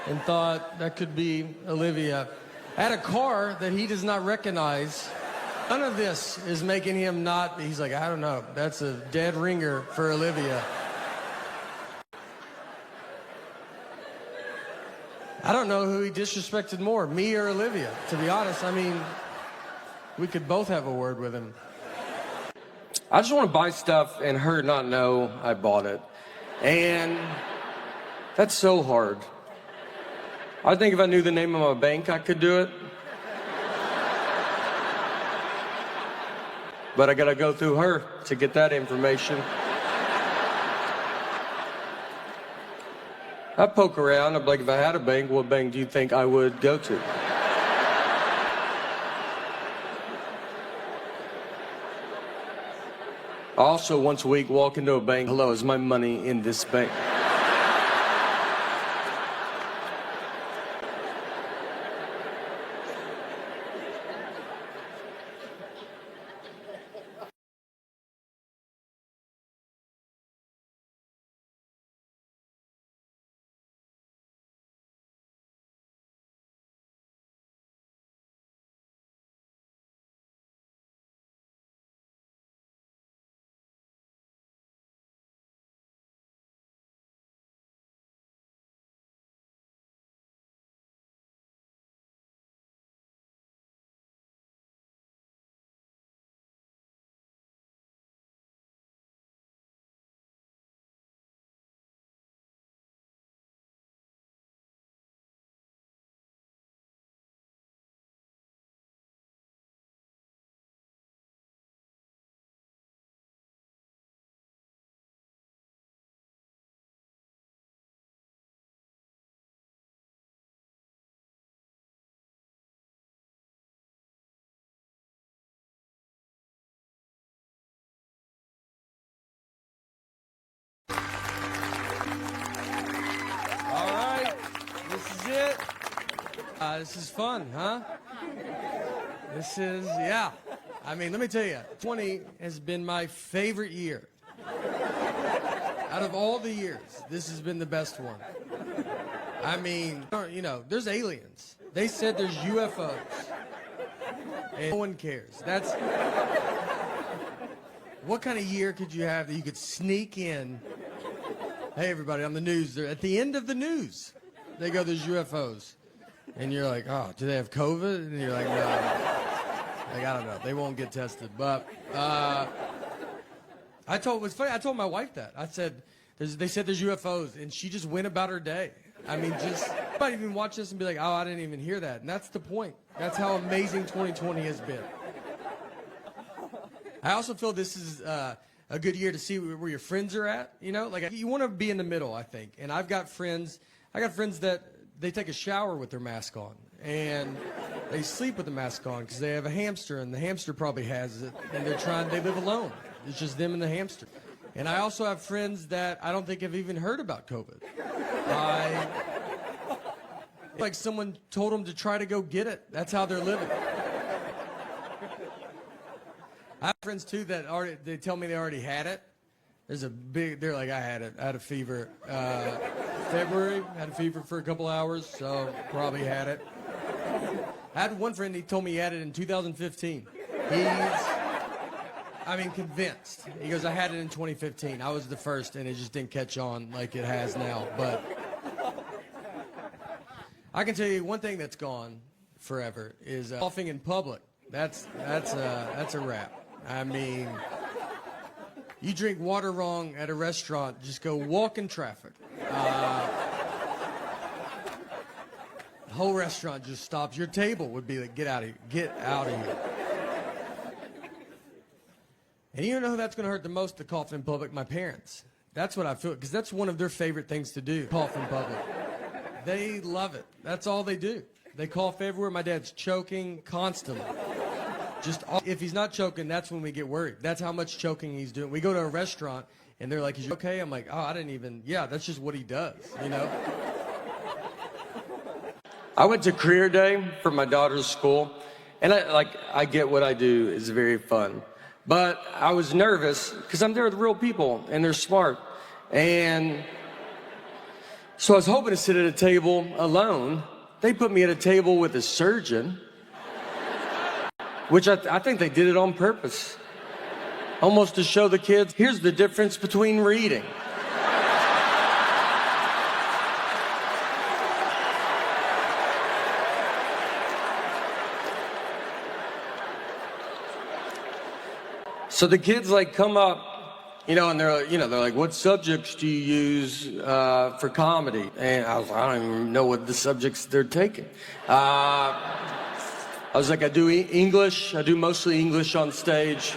and thought that could be Olivia. I had a car that he does not recognize. None of this is making him not. He's like, I don't know. That's a dead ringer for Olivia. I don't know who he disrespected more, me or Olivia, to be honest. I mean, we could both have a word with him. I just want to buy stuff and her not know I bought it. And that's so hard. I think if I knew the name of my bank, I could do it. But I gotta go through her to get that information. I poke around. I'm like, if I had a bank, what bank do you think I would go to? I also, once a week, walk into a bank. Hello, is my money in this bank? All right, this is it. This is fun, huh? This is, yeah. I mean, let me tell you, 20 has been my favorite year. Out of all the years, this has been the best one. I mean, there's aliens. They said there's UFOs. And no one cares. That's... What kind of year could you have that you could sneak in? Hey, everybody, on the news. They're at the end of the news. They go, there's UFOs. And you're like, oh, do they have COVID? And you're like, no. Like, I don't know. They won't get tested. But it was funny. I told my wife that. I said, they said there's UFOs. And she just went about her day. I mean, just, might even watch this and be like, oh, I didn't even hear that. And that's the point. That's how amazing 2020 has been. I also feel this is a good year to see where your friends are at. Like you want to be in the middle, I think. And I got friends that they take a shower with their mask on. and they sleep with the mask on because they have a hamster, and the hamster probably has it, and they live alone. It's just them and the hamster. And I also have friends that I don't think have even heard about COVID. Like someone told them to try to go get it. That's how they're living. I have friends too that they tell me they already had it. They're like, I had it. I had a fever. February, had a fever for a couple hours, so probably had it. I had one friend, he told me he had it in 2015. Convinced. He goes, I had it in 2015. I was the first, and it just didn't catch on like it has now. But I can tell you one thing that's gone forever is coughing in public. That's a wrap. I mean, you drink water wrong at a restaurant, just go walk in traffic. The whole restaurant just stops. Your table would be like, get out of here. Get out of here. And you know who that's going to hurt the most, the cough in public? My parents. That's what I feel, because that's one of their favorite things to do, cough in public. They love it. That's all they do. They cough everywhere. My dad's choking constantly. If he's not choking, that's when we get worried. That's how much choking he's doing. We go to a restaurant, and they're like, is you okay? I'm like, oh, that's just what he does, you know? I went to career day for my daughter's school, and I get what I do is very fun. But I was nervous because I'm there with real people, and they're smart. And so I was hoping to sit at a table alone. They put me at a table with a surgeon, which I think they did it on purpose, almost to show the kids, here's the difference between reading. So the kids come up, and they're like, what subjects do you use for comedy? And I don't even know what the subjects they're taking. I was like, I do English. I do mostly English on stage.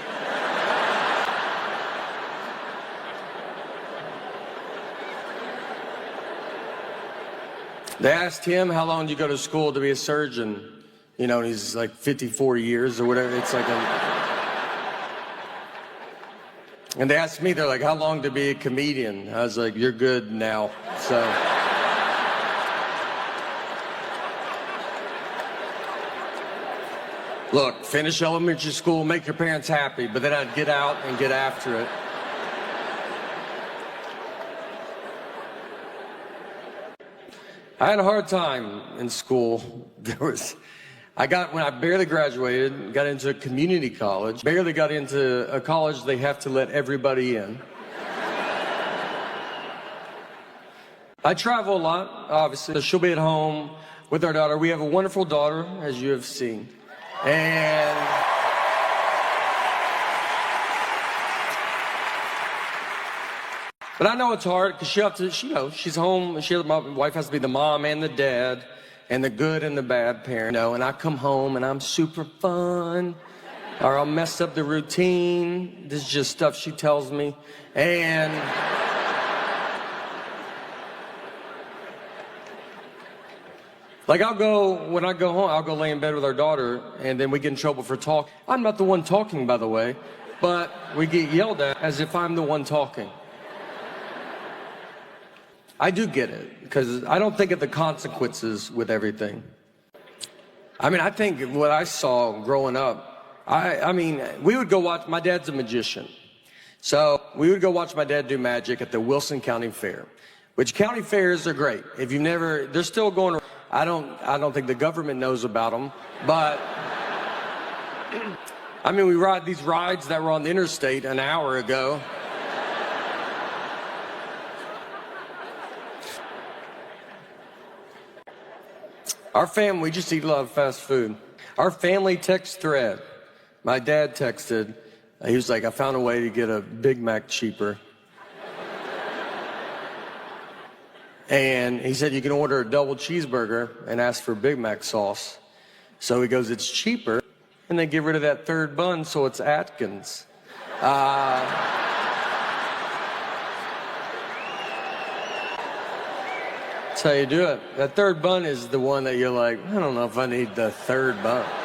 They asked him, how long do you go to school to be a surgeon? And he's like 54 years or whatever. It's like And they asked me, they're like, how long to be a comedian? I was like, you're good now. So. Look, finish elementary school, make your parents happy, but then I'd get out and get after it. I had a hard time in school. When I barely graduated, got into a community college, barely got into a college they have to let everybody in. I travel a lot, obviously. She'll be at home with our daughter. We have a wonderful daughter, as you have seen. But I know it's hard because she's home. My wife has to be the mom and the dad, and the good and the bad parent, and I come home and I'm super fun, or I'll mess up the routine. This is just stuff she tells me. And when I go home, I'll go lay in bed with our daughter, and then we get in trouble for talk. I'm not the one talking, by the way, but we get yelled at as if I'm the one talking. I do get it, because I don't think of the consequences with everything. I think what I saw growing up, we would go watch, my dad's a magician. So we would go watch my dad do magic at the Wilson County Fair, which county fairs are great. If you've never, they're still going around. I don't think the government knows about them, but we ride these rides that were on the interstate an hour ago. Our family, we just eat a lot of fast food. Our family text thread, my dad texted, he was like, I found a way to get a Big Mac cheaper. And he said, you can order a double cheeseburger and ask for Big Mac sauce. So he goes, it's cheaper. And they get rid of that third bun, so it's Atkins. That's how you do it. That third bun is the one that you're like, I don't know if I need the third bun.